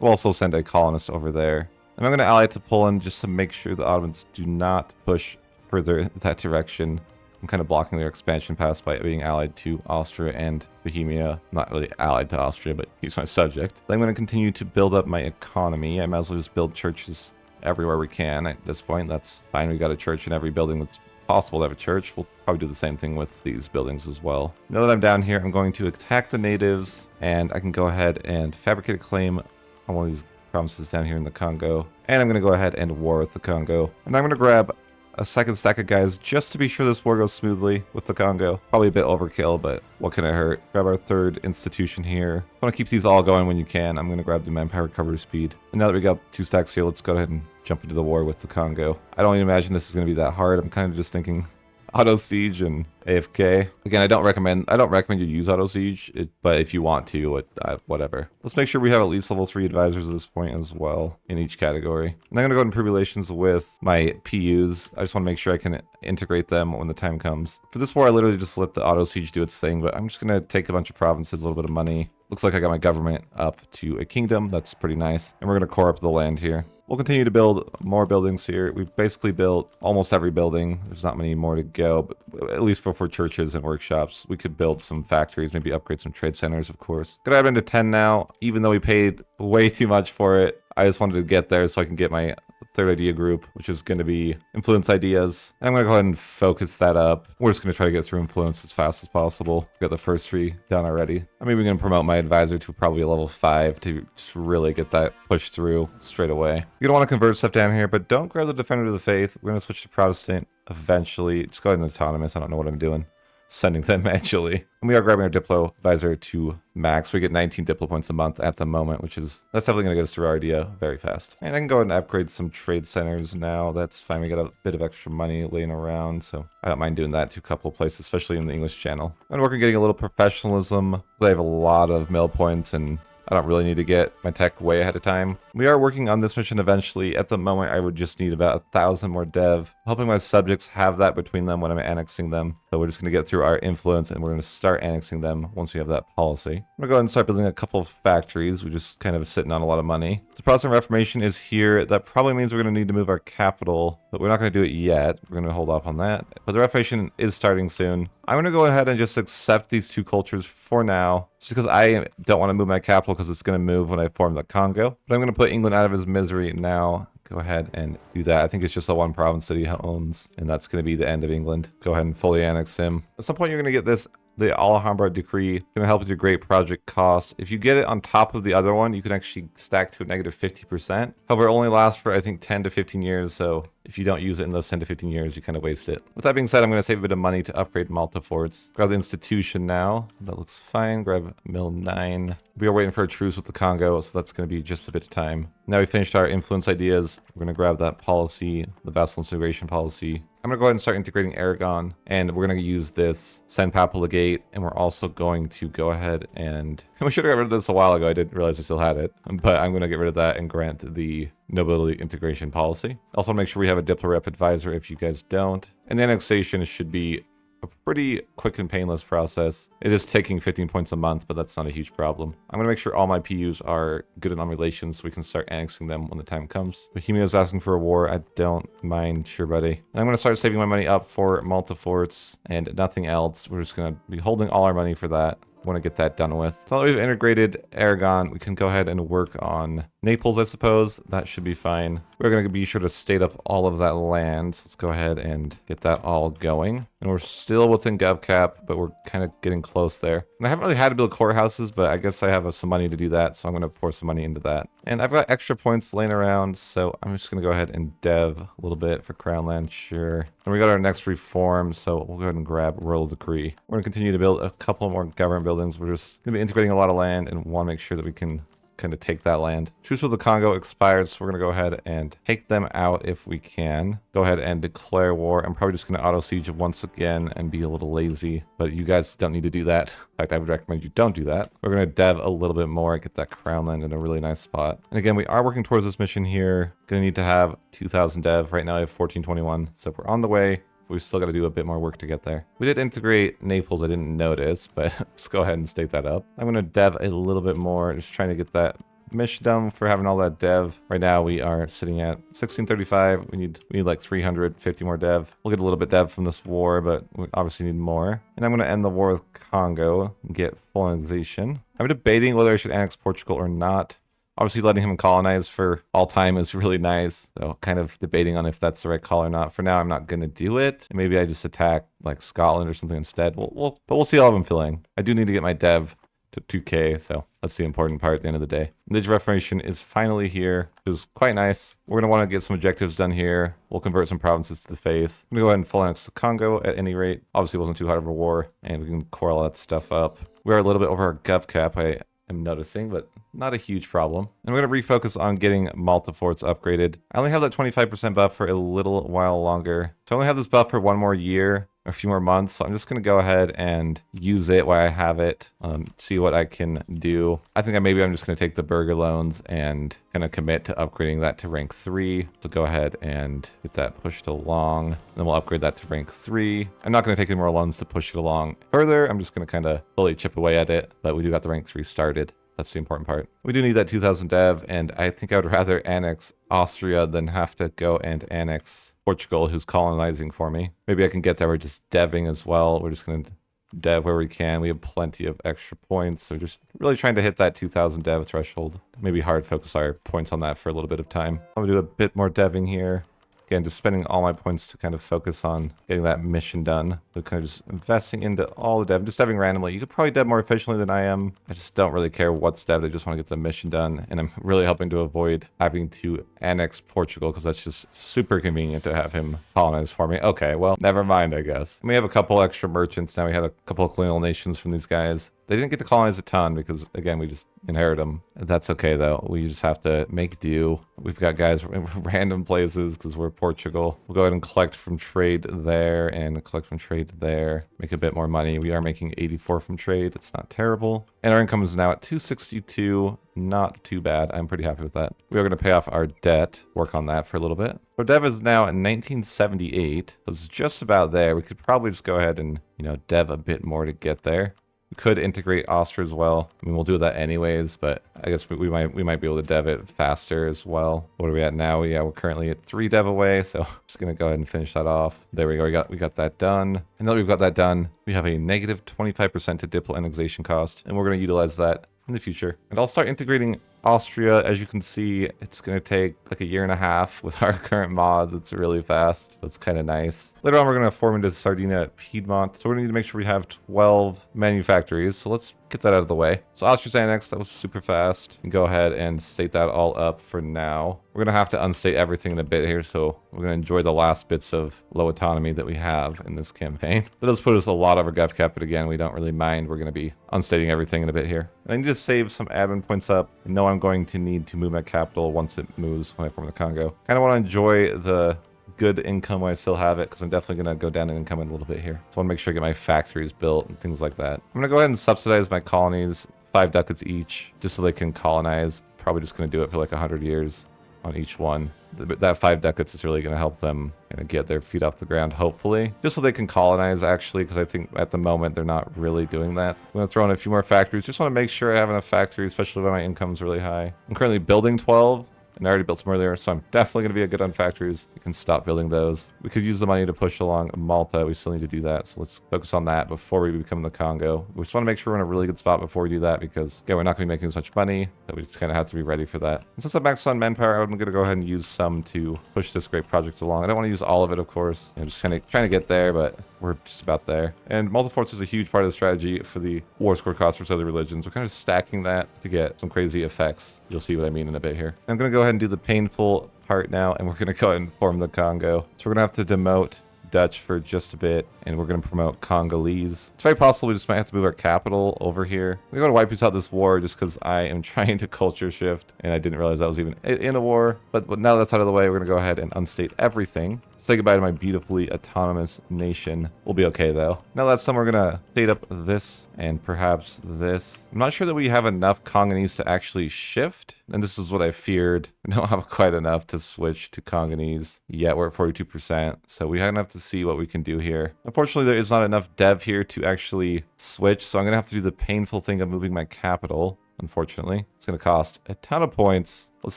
also send a colonist over there. And I'm going to ally to Poland just to make sure the Ottomans do not push further in that direction. I'm kind of blocking their expansion paths by being allied to Austria and Bohemia. Not really allied to Austria, but he's my subject. I'm going to continue to build up my economy. I might as well just build churches everywhere we can at this point. That's fine. We got a church in every building that's possible to have a church. We'll probably do the same thing with these buildings as well. Now that I'm down here, I'm going to attack the natives, and I can go ahead and fabricate a claim on one of these provinces down here in the Congo. And I'm going to go ahead and war with the Congo. And I'm going to grab a second stack of guys just to be sure this war goes smoothly with the Congo. Probably a bit overkill, but what can it hurt? Grab our 3rd institution here. I want to keep these all going when you can. I'm going to grab the manpower recovery speed. And now that we got 2 stacks here, let's go ahead and jump into the war with the Congo. I don't even imagine this is going to be that hard. I'm kind of just thinking auto siege and AFK. Again, I don't recommend you use auto siege, but if you want to, whatever. Let's make sure we have at least level 3 advisors at this point as well in each category. And I'm going to go and improve relations with my PUs. I just want to make sure I can integrate them when the time comes. For this war, I literally just let the auto siege do its thing, but I'm just going to take a bunch of provinces, a little bit of money. Looks like I got my government up to a kingdom. That's pretty nice. And we're going to core up the land here. We'll continue to build more buildings here. We've basically built almost every building. There's not many more to go, but at least for churches and workshops. We could build some factories, maybe upgrade some trade centers, of course. Gonna add into 10 now, even though we paid way too much for it. I just wanted to get there so I can get my 3rd idea group, which is going to be influence ideas. And I'm going to go ahead and focus that up. We're just going to try to get through influence as fast as possible. Got the first 3 done already. I'm even going to promote my advisor to probably a level 5 to just really get that pushed through straight away. You're going to want to convert stuff down here, but don't grab the Defender of the Faith. We're going to switch to Protestant eventually. Just go ahead and autonomous. I don't know what I'm doing. Sending them manually. And we are grabbing our Diplo advisor to max. We get 19 Diplo points a month at the moment, that's definitely going to get us through our idea very fast. And I can go ahead and upgrade some trade centers now. That's fine. We got a bit of extra money laying around, so I don't mind doing that to a couple of places, especially in the English channel. I'm working getting a little professionalism. I have a lot of mill points and I don't really need to get my tech way ahead of time. We are working on this mission eventually. At the moment, I would just need about 1,000 more dev. Helping my subjects have that between them when I'm annexing them. So we're just going to get through our influence and we're going to start annexing them once we have that policy. I'm going to go ahead and start building a couple of factories. We're just kind of sitting on a lot of money. The Protestant Reformation is here. That probably means we're going to need to move our capital, but we're not going to do it yet. We're going to hold off on that. But the Reformation is starting soon. I'm going to go ahead and just accept these 2 cultures for now, just because I don't want to move my capital because it's going to move when I form the Congo. But I'm going to put England out of his misery now. Go ahead and do that. I think it's just a 1 province that he owns, and that's going to be the end of England. Go ahead and fully annex him. At some point, you're going to get this. The Alhambra Decree going to help with your great project cost. If you get it on top of the other one, you can actually stack to a negative 50%. However, it only lasts for, I think, 10 to 15 years. So if you don't use it in those 10 to 15 years, you kind of waste it. With that being said, I'm going to save a bit of money to upgrade Malta forts. Grab the institution now. That looks fine. Grab Mill 9. We are waiting for a truce with the Congo, so that's going to be just a bit of time. Now we finished our influence ideas. We're going to grab that policy, the vassal integration policy. I'm going to go ahead and start integrating Aragon, and we're going to use this send papal legate, and we're also going to go ahead and we should have got rid of this a while ago. I didn't realize I still had it, but I'm going to get rid of that and grant the nobility integration policy. Also make sure we have a Diplo Rep advisor if you guys don't. And the annexation should be a pretty quick and painless process. It is taking 15 points a month, but that's not a huge problem. I'm going to make sure all my PUs are good in relations so we can start annexing them when the time comes. Bohemia's asking for a war. I don't mind. Sure, buddy. And I'm going to start saving my money up for Multiforts and nothing else. We're just going to be holding all our money for that. Want to get that done with. So now that we've integrated Aragon, we can go ahead and work on Naples, I suppose. That should be fine. We're going to be sure to state up all of that land. Let's go ahead and get that all going. And we're still within GovCap, but we're kind of getting close there. And I haven't really had to build courthouses, but I guess I have some money to do that, so I'm going to pour some money into that. And I've got extra points laying around, so I'm just going to go ahead and dev a little bit for Crown Land, sure. And we got our next reform, so we'll go ahead and grab Royal Decree. We're going to continue to build a couple more government buildings. We're just going to be integrating a lot of land and want to make sure that we can kind of take that land. Truce with the Congo expired, so we're going to go ahead and take them out if we can. Go ahead and declare war. I'm probably just going to auto siege once again and be a little lazy, but you guys don't need to do that. In fact, I would recommend you don't do that. We're going to dev a little bit more, get that crown land in a really nice spot. And again, we are working towards this mission here. Going to need to have 2,000 dev. Right now I have 1421, so we're on the way. We've still got to do a bit more work to get there. We did integrate Naples, I didn't notice, but let's go ahead and state that up. I'm going to dev a little bit more, just trying to get that mission done for having all that dev. Right now we are sitting at 1635. We need like 350 more dev. We'll get a little bit dev from this war, but we obviously need more. And I'm going to end the war with Congo and get full annexation. I'm debating whether I should annex Portugal or not. Obviously, letting him colonize for all time is really nice. So kind of debating on if that's the right call or not. For now, I'm not going to do it. Maybe I just attack like Scotland or something instead. But we'll see how I'm feeling. I do need to get my dev to 2K, so that's the important part at the end of the day. The Age of Reformation is finally here. It was quite nice. We're going to want to get some objectives done here. We'll convert some provinces to the faith. I'm going to go ahead and full annex the Congo at any rate. Obviously, it wasn't too hard of a war, and we can core all that stuff up. We are a little bit over our gov cap, I am noticing, but not a huge problem. And we're going to refocus on getting Multiforts upgraded. I only have that 25% buff for a little while longer. So I only have this buff for one more year, a few more months. So I'm just going to go ahead and use it while I have it, see what I can do. I think maybe I'm just going to take the burger loans and kind of commit to upgrading that to rank 3. So go ahead and get that pushed along. Then we'll upgrade that to rank 3. I'm not going to take any more loans to push it along further. I'm just going to kind of slowly chip away at it, but we do got the rank 3 started. That's the important part. We do need that 2,000 dev, and I think I would rather annex Austria than have to go and annex Portugal, who's colonizing for me. Maybe I can get there. We're just deving as well. We're just going to dev where we can. We have plenty of extra points, so just really trying to hit that 2,000 dev threshold. Maybe hard focus our points on that for a little bit of time. I'm going to do a bit more deving here. Again, just spending all my points to kind of focus on getting that mission done. So kind of just investing into all the dev, just deving randomly. You could probably dev more efficiently than I am. I just don't really care what's deved. I just want to get the mission done. And I'm really helping to avoid having to annex Portugal because that's just super convenient to have him colonize for me. Okay, well, never mind, I guess. And we have a couple extra merchants now. We had a couple of colonial nations from these guys. They didn't get to colonize a ton because, again, we just inherit them. That's okay, though. We just have to make do. We've got guys in random places because we're Portugal. We'll go ahead and collect from trade there and collect from trade there. Make a bit more money. We are making 84 from trade. It's not terrible. And our income is now at 262. Not too bad. I'm pretty happy with that. We are going to pay off our debt. Work on that for a little bit. Our dev is now at 1978. It's just about there. We could probably just go ahead and, dev a bit more to get there. We could integrate Austria as well. I mean, we'll do that anyways, but I guess we might be able to dev it faster as well. What are we at now? Yeah, we're currently at 3 dev away, so just gonna go ahead and finish that off. There we go. We got that done. And now that we've got that done, we have a negative 25% to diplo annexation cost, and we're gonna utilize that in the future. And I'll start integrating Austria. As you can see, it's going to take like 1.5 years with our current mods. It's really fast. It's kind of nice. Later on, we're going to form into Sardinia at Piedmont. So we're going to need to make sure we have 12 manufactories. So let's get that out of the way. So Austria's annexed. That was super fast. And go ahead and state that all up for now. We're going to have to unstate everything in a bit here. So we're going to enjoy the last bits of low autonomy that we have in this campaign. That does put us a lot over gov cap, but again, we don't really mind. We're going to be unstating everything in a bit here. And I need to save some admin points up. I know I'm going to need to move my capital once it moves when I form the Congo. Kind of want to enjoy the good income while I still have it, because I'm definitely going to go down in income in a little bit here. So I want to make sure I get my factories built and things like that. I'm going to go ahead and subsidize my colonies, 5 ducats each, just so they can colonize. Probably just going to do it for like 100 years on each one. That 5 ducats is really going to help them get their feet off the ground, hopefully. Just so they can colonize, actually, because I think at the moment they're not really doing that. I'm going to throw in a few more factories. Just want to make sure I have enough factories, especially when my income's really high. I'm currently building 12. And I already built some earlier, so I'm definitely going to be a good on factories. You can stop building those. We could use the money to push along Malta. We still need to do that, so let's focus on that before we become the Congo. We just want to make sure we're in a really good spot before we do that, because, again, we're not going to be making as much money, that we just kind of have to be ready for that. And since I'm maxed on manpower, I'm going to go ahead and use some to push this great project along. I don't want to use all of it, of course. I'm just kind of trying to get there, but we're just about there. And multiforce is a huge part of the strategy for the war score cost for other religions. We're kind of stacking that to get some crazy effects. You'll see what I mean in a bit here. I'm going to go ahead and do the painful part now, and we're going to go ahead and form the Congo. So we're going to have to demote Dutch for just a bit, and we're going to promote Congolese. It's very possible we just might have to move our capital over here. We're going to wipe out this war just because I am trying to culture shift, and I didn't realize I was even in a war. But now that's out of the way, we're going to go ahead and unstate everything. Say goodbye to my beautifully autonomous nation. We'll be okay, though. Now that's done, we're going to state up this and perhaps this. I'm not sure that we have enough Congolese to actually shift, and this is what I feared. We don't have quite enough to switch to Congolese yet. We're at 42%, so we have to see what we can do here. Unfortunately, there is not enough dev here to actually switch, so I'm going to have to do the painful thing of moving my capital. Unfortunately, it's going to cost a ton of points. Let's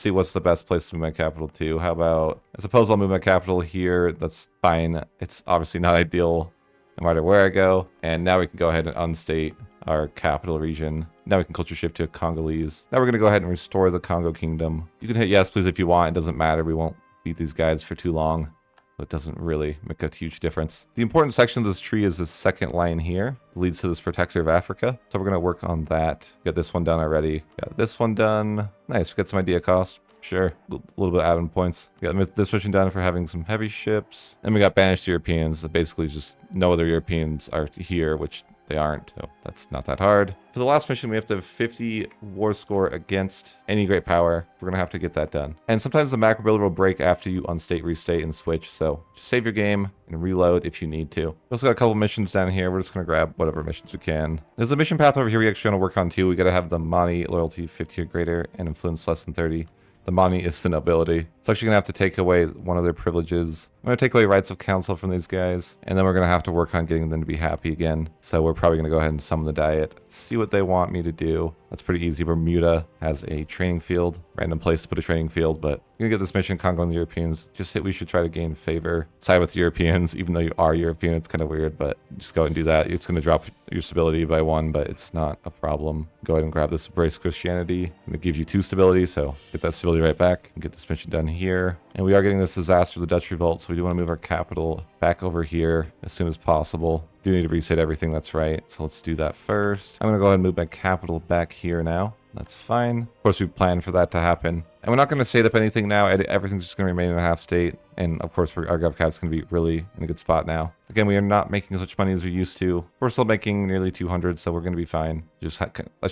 see what's the best place to move my capital to. How about, I suppose I'll move my capital here. That's fine. It's obviously not ideal no matter where I go. And now we can go ahead and unstate our capital region. Now we can culture shift to Congolese. Now we're going to go ahead and restore the Congo Kingdom. You can hit yes, please, if you want. It doesn't matter. We won't beat these guys for too long. So it doesn't really make a huge difference. The important section of this tree is this second line here. It leads to this protector of Africa. So we're going to work on that. Get this one done already. Got this one done. Nice. We got some idea cost. Sure. A little bit of admin points. We got this mission done for having some heavy ships. And we got banished Europeans. Basically just no other Europeans are here, which they aren't, so that's not that hard. For the last mission, we have to have 50 war score against any great power. We're going to have to get that done. And sometimes the macro builder will break after you unstate, restate, and switch, so just save your game and reload if you need to. We also got a couple missions down here. We're just going to grab whatever missions we can. There's a mission path over here we actually want to work on too. We got to have the Mani loyalty 50 or greater and influence less than 30. The Mani is the nobility. It's actually going to have to take away one of their privileges. I'm going to take away rights of council from these guys, and then we're going to have to work on getting them to be happy again. So we're probably going to go ahead and summon the diet, see what they want me to do. That's pretty easy. Bermuda has a training field, random place to put a training field, but you're going to get this mission, Congo and the Europeans. Just hit, we should try to gain favor. Side with Europeans, even though you are European, it's kind of weird, but just go and do that. It's going to drop your stability by 1, but it's not a problem. Go ahead and grab this Embrace Christianity. I'm going to give you 2 stability, so get that stability right back and get this mission done here. And we are getting this disaster, the Dutch revolt, so we do want to move our capital back over here as soon as possible. Do need to reset everything, that's right. So let's do that first. I'm going to go ahead and move my capital back here now. That's fine. Of course, we planned for that to happen. And we're not going to state up anything now. Everything's just going to remain in a half state. And of course, our GovCap is going to be really in a good spot now. Again, we are not making as much money as we used to. We're still making nearly 200, so we're going to be fine. That's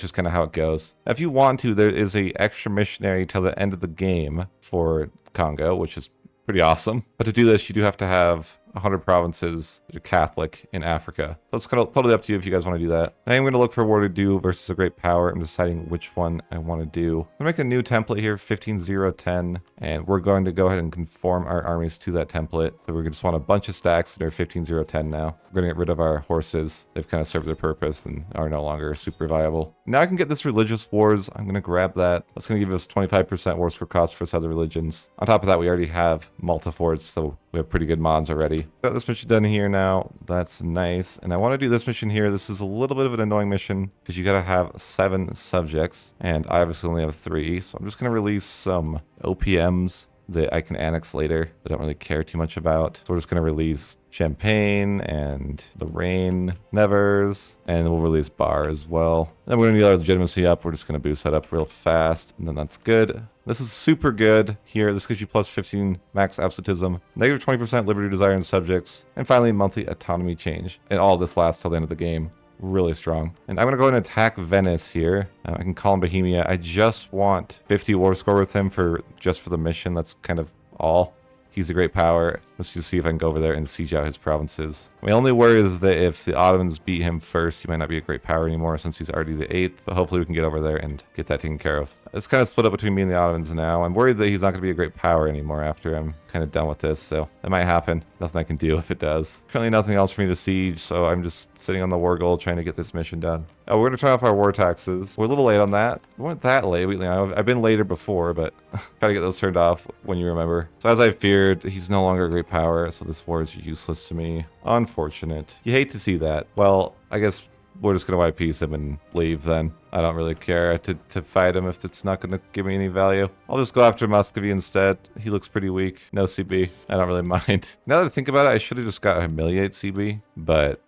just kind of how it goes. Now, if you want to, there is a extra missionary till the end of the game for Congo, which is pretty awesome. But to do this, you do have to have 100 provinces that are Catholic in Africa. So it's kind of totally up to you if you guys want to do that. Now I'm going to look for a war to do versus a great power. I'm deciding which one I want to do. I'm going to make a new template here, 15-0-10, and we're going to go ahead and conform our armies to that template. So we're going to spawn a bunch of stacks that are 15-0-10 now. We're going to get rid of our horses. They've kind of served their purpose and are no longer super viable. Now I can get this religious wars. I'm going to grab that. That's going to give us 25% war score cost for other religions. On top of that, we already have multiforts, so we have pretty good mods already. Got this mission done here now. That's nice. And I want to do this mission here. This is a little bit of an annoying mission because you got to have 7 subjects, and I obviously only have 3. So I'm just going to release some OPMs that I can annex later that I don't really care too much about. So we're just going to release Champagne and Lorraine, Nevers, and we'll release Bar as well. Then we're going to get our legitimacy up. We're just going to boost that up real fast, and then that's good. This is super good here. This gives you plus 15 max absolutism, negative 20% liberty, desire, and subjects, and finally monthly autonomy change. And all of this lasts till the end of the game. Really strong. And I'm going to go ahead and attack Venice here. I can call him Bohemia. I just want 50 war score with him just for the mission. That's kind of all. he's a great power. Let's just see if I can go over there and siege out his provinces. My only worry is that if the Ottomans beat him first, he might not be a great power anymore since he's already the 8th. But hopefully we can get over there and get that taken care of. It's kind of split up between me and the Ottomans now. I'm worried that he's not going to be a great power anymore after I'm kind of done with this. So that might happen. Nothing I can do if it does. Currently nothing else for me to siege. So I'm just sitting on the war goal trying to get this mission done. Oh, we're going to turn off our war taxes. We're a little late on that. We weren't that late. I've been later before, but gotta get those turned off when you remember. So as I feared, he's no longer a great power, so this war is useless to me. Unfortunate. You hate to see that. Well, I guess we're just gonna white peace him and leave then. I don't really care to fight him if it's not gonna give me any value. I'll just go after Muscovy instead. He looks pretty weak. No CB. I don't really mind. Now that I think about it, I should have just got Humiliate CB, but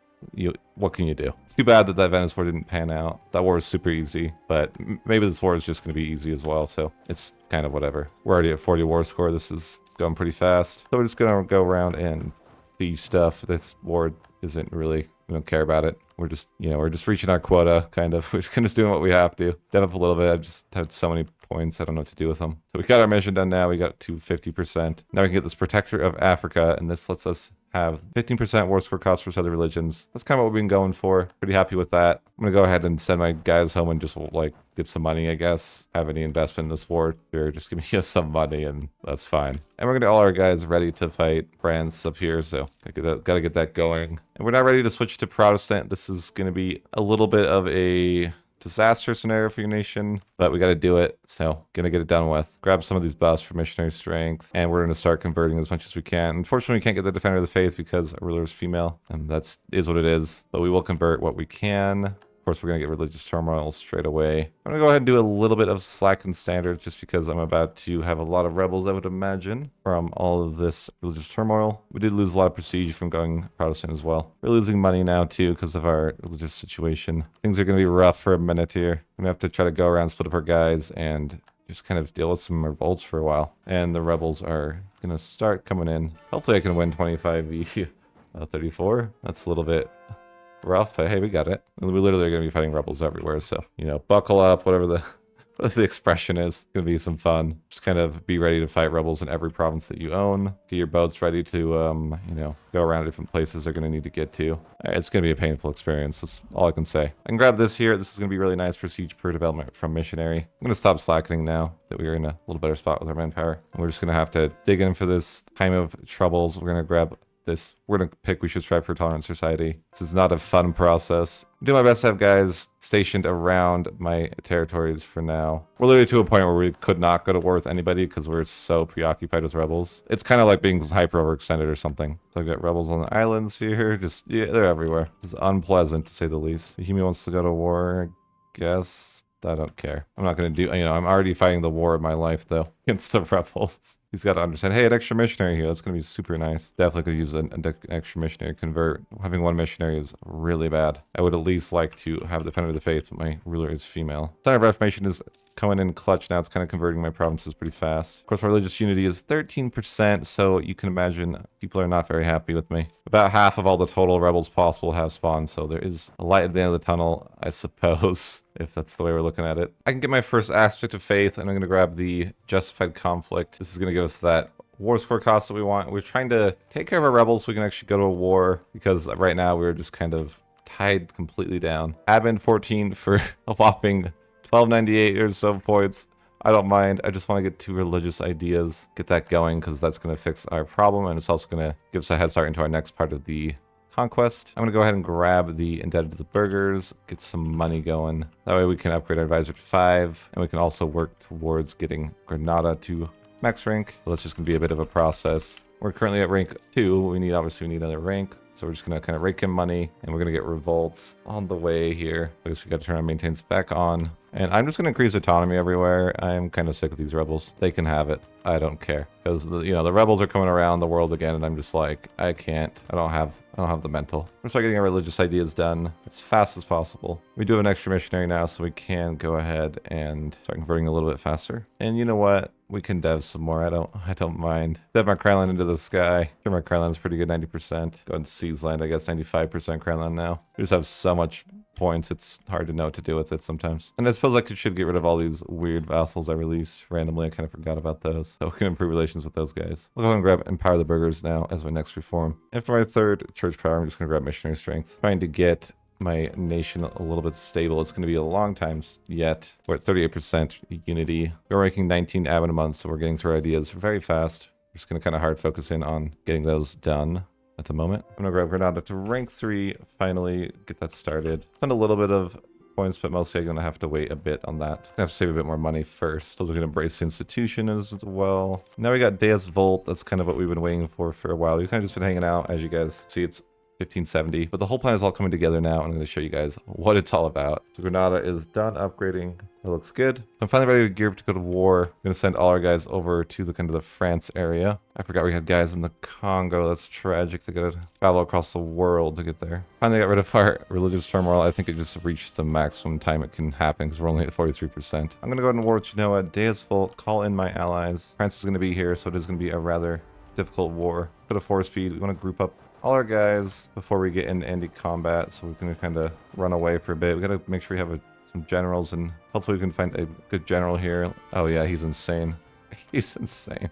what can you do? It's too bad that Venice war didn't pan out. That war was super easy, but maybe this war is just going to be easy as well, so it's kind of whatever. We're already at 40 war score. This is going pretty fast. So we're just going to go around and siege stuff. This war isn't really, we don't care about it. We're just, we're just reaching our quota, kind of. We're just doing what we have to. Dev up a little bit. I've just had so many points. I don't know what to do with them. So we got our mission done now. We got to 50%. Now we can get this Protector of Africa, and this lets us have 15% war score cost for other religions. That's kind of what we've been going for. Pretty happy with that. I'm going to go ahead and send my guys home and just like get some money, I guess. Have any investment in this war. Or just give me us some money and that's fine. And we're going to get all our guys ready to fight France up here. So got to get that going. And we're not ready to switch to Protestant. This is going to be a little bit of a disaster scenario for your nation, but we got to do it. So gonna get it done with. Grab some of these buffs for missionary strength, and we're gonna start converting as much as we can. Unfortunately, we can't get the defender of the faith because our ruler is female, and is what it is. But we will convert what we can. Of course, we're going to get religious turmoil straight away. I'm going to go ahead and do a little bit of slack and standard just because I'm about to have a lot of rebels, I would imagine, from all of this religious turmoil. We did lose a lot of prestige from going Protestant as well. We're losing money now, too, because of our religious situation. Things are going to be rough for a minute here. I'm going to have to try to go around, split up our guys, and just kind of deal with some revolts for a while. And the rebels are going to start coming in. Hopefully I can win 25 34. That's a little bit rough, but hey, we got it. And we literally are going to be fighting rebels everywhere, so, buckle up, whatever the expression is. It's going to be some fun. Just kind of be ready to fight rebels in every province that you own. Get your boats ready to, go around different places they're going to need to get to. It's going to be a painful experience. That's all I can say. I can grab this here. This is going to be really nice for siege per development from missionary. I'm going to stop slackening now that we're in a little better spot with our manpower. And we're just going to have to dig in for this time of troubles. We're going to grab this. We're going to pick we should strive for tolerant society. This is not a fun process. I do my best to have guys stationed around my territories for now. We're literally to a point where we could not go to war with anybody because we're so preoccupied with rebels. It's kind of like being hyper overextended or something. So I've got rebels on the islands here. They're everywhere. It's unpleasant to say the least. Bohemia wants to go to war, I guess. I don't care. I'm not going to do, I'm already fighting the war of my life, though, against the rebels. He's got to understand, hey, an extra missionary here. That's going to be super nice. Definitely could use an extra missionary convert. Having one missionary is really bad. I would at least like to have Defender of the Faith, but my ruler is female. Center of Reformation is coming in clutch now. It's kind of converting my provinces pretty fast. Of course, my religious unity is 13%, so you can imagine people are not very happy with me. About half of all the total rebels possible have spawned, so there is a light at the end of the tunnel, I suppose, if that's the way we're looking at it. I can get my first aspect of faith, and I'm going to grab the justified conflict. This is going to give us that war score cost that we want. We're trying to take care of our rebels so we can actually go to a war, because right now we're just kind of tied completely down. Admin 14 for a whopping 1298 or so points. I don't mind. I just want to get 2 religious ideas, get that going, because that's going to fix our problem, and it's also going to give us a head start into our next part of the conquest. I'm going to go ahead and grab the indebted to the burghers, get some money going. That way we can upgrade our advisor to 5, and we can also work towards getting Granada to max rank. So that's just going to be a bit of a process. We're currently at rank 2. Obviously we need another rank. So we're just going to kind of rake in money, and we're going to get revolts on the way here. I guess we got to turn our maintains back on. And I'm just going to increase autonomy everywhere. I'm kind of sick of these rebels. They can have it. I don't care. Because, the rebels are coming around the world again, and I'm just like, I can't. I don't have the mental. We're start getting our religious ideas done as fast as possible. We do have an extra missionary now, so we can go ahead and start converting a little bit faster. And you know what? We can dev some more. I don't mind. Dev my crown land into the sky. My crown land's pretty good, 90%. Go and seize land, I guess 95% crown land now. We just have so much points, it's hard to know what to do with it sometimes. And I suppose I should get rid of all these weird vassals I released randomly. I kind of forgot about those. So we can improve relations with those guys. We'll go ahead and grab Empower the Burghers now as my next reform. And for my third church power, I'm just going to grab Missionary Strength. Trying to get my nation a little bit stable. It's going to be a long time yet. We're at 38% unity. We're making 19 admin a month, so we're getting through ideas very fast. We're just going to kind of hard focus in on getting those done at the moment. I'm going to grab Granada to rank 3, finally get that started. Spend a little bit of points, but mostly I'm going to have to wait a bit on that. I'm going to have to save a bit more money first. So we can embrace the institution as well. Now we got Deus Volt. That's kind of what we've been waiting for a while. We've kind of just been hanging out. As you guys see, it's 1570, but the whole plan is all coming together now. I'm going to show you guys what it's all about. So Granada is done upgrading. It looks good. I'm finally ready to gear up to go to war. I'm going to send all our guys over to the kind of the France area. I forgot we had guys in the Congo. That's tragic. They got to travel across the world to get there. Finally got rid of our religious turmoil. I think it just reached the maximum time it can happen because we're only at 43%. I'm going to go ahead and war with Genoa. Deus Volt, call in my allies. France is going to be here, so it is going to be a rather difficult war. Bit of 4 speed. We want to group up all our guys before we get into Andy combat, so we can kind of run away for a bit. We got to make sure we have some generals, and hopefully we can find a good general here. Oh yeah, he's insane. He's insane.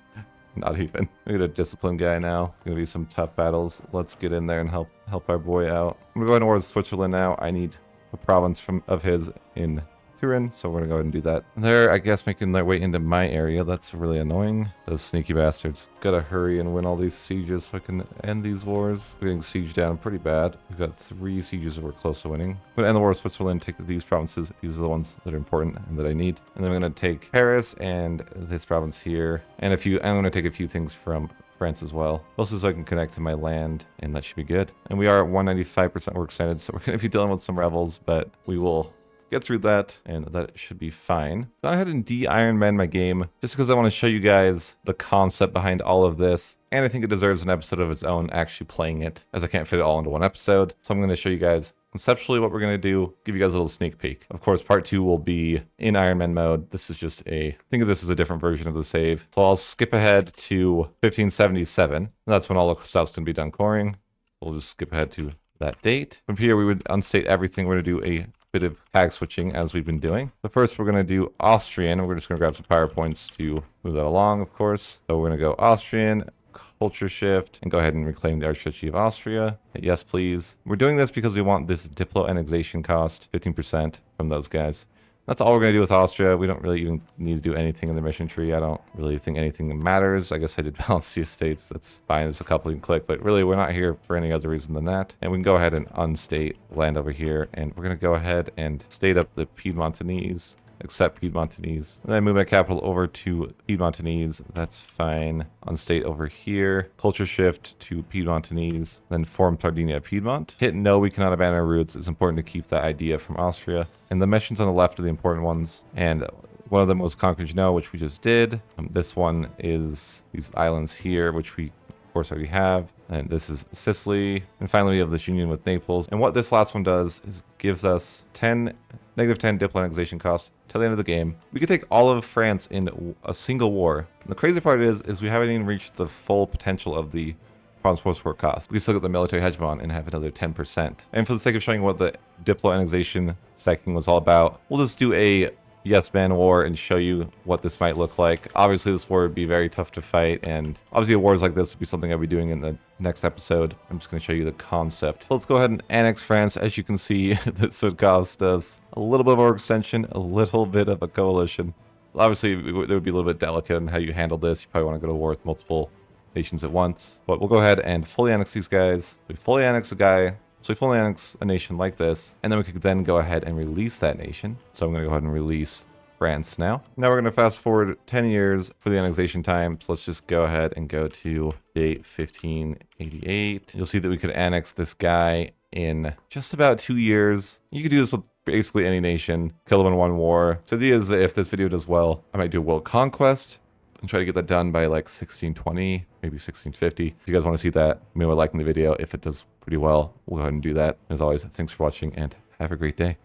Not even. We got a disciplined guy now. It's gonna be some tough battles. Let's get in there and help our boy out. I'm gonna go ahead and war with Switzerland now. I need a province of his in Turin, so we're gonna go ahead and do that. They're, I guess, making their way into my area. That's really annoying. Those sneaky bastards. Gotta hurry and win all these sieges so I can end these wars. We're getting sieged down pretty bad. We've got 3 sieges that we're close to winning. I'm gonna end the war with Switzerland, take these provinces. These are the ones that are important and that I need. And then I'm gonna take Paris and this province here. And I'm gonna take a few things from France as well. Also so I can connect to my land, and that should be good. And we are at 195% work extended, so we're gonna be dealing with some rebels, but we will get through that, and that should be fine. Gone ahead and de-Iron Man my game, just because I want to show you guys the concept behind all of this. And I think it deserves an episode of its own actually playing it, as I can't fit it all into one episode. So I'm going to show you guys conceptually what we're going to do, give you guys a little sneak peek. Of course, part 2 will be in Iron Man mode. This is just think of this as a different version of the save. So I'll skip ahead to 1577. That's when all the stuff's going to be done coring. We'll just skip ahead to that date. From here, we would unstate everything. We're going to do a bit of tag switching as we've been doing. But first, we're going to do Austrian. We're just going to grab some power points to move that along, of course. So we're going to go Austrian, culture shift, and go ahead and reclaim the Archduchy of Austria. Hit yes, please. We're doing this because we want this Diplo annexation cost 15% from those guys. That's all we're going to do with Austria. We don't really even need to do anything in the mission tree. I don't really think anything matters. I guess I did balance the estates. That's fine. There's a couple you can click, but really we're not here for any other reason than that. And we can go ahead and unstate land over here. And we're going to go ahead and state up the Piedmontanese, accept Piedmontanese. And then move my capital over to Piedmontanese. That's fine. Unstate over here. Culture shift to Piedmontanese. Then form Sardinia Piedmont. Hit no, we cannot abandon our roots. It's important to keep that idea from Austria. And the missions on the left are the important ones. And one of them was Conquer Genoa, which we just did. This one is these islands here, which we of course already have. And this is Sicily. And finally, we have this union with Naples. And what this last one does is gives us -10 diplo annexation costs till the end of the game. We could take all of France in a single war. And the crazy part is we haven't even reached the full potential of the Province Force War cost. We can still get the military hegemon and have another 10%. And for the sake of showing what the diplo annexation stacking was all about, we'll just do a yes man war and show you what this might look like. Obviously this war would be very tough to fight, and obviously wars like this would be something I'll be doing in the next episode. I'm just going to show you the concept. So let's go ahead and annex France. As you can see, this would cost us a little bit of our extension, a little bit of a coalition. Obviously it would be a little bit delicate in how you handle this. You probably want to go to war with multiple nations at once, but we'll go ahead and fully annex these guys. We fully annex a guy. So we fully annex a nation like this, and then we could then go ahead and release that nation. So I'm going to go ahead and release France now. Now we're going to fast forward 10 years for the annexation time. So let's just go ahead and go to date 1588. You'll see that we could annex this guy in just about 2 years. You could do this with basically any nation, kill them in one war. So the idea is that if this video does well, I might do a world conquest and try to get that done by like 1620, maybe 1650. If you guys want to see that, let me know by liking the video. If it does pretty well, we'll go ahead and do that. As always, thanks for watching and have a great day.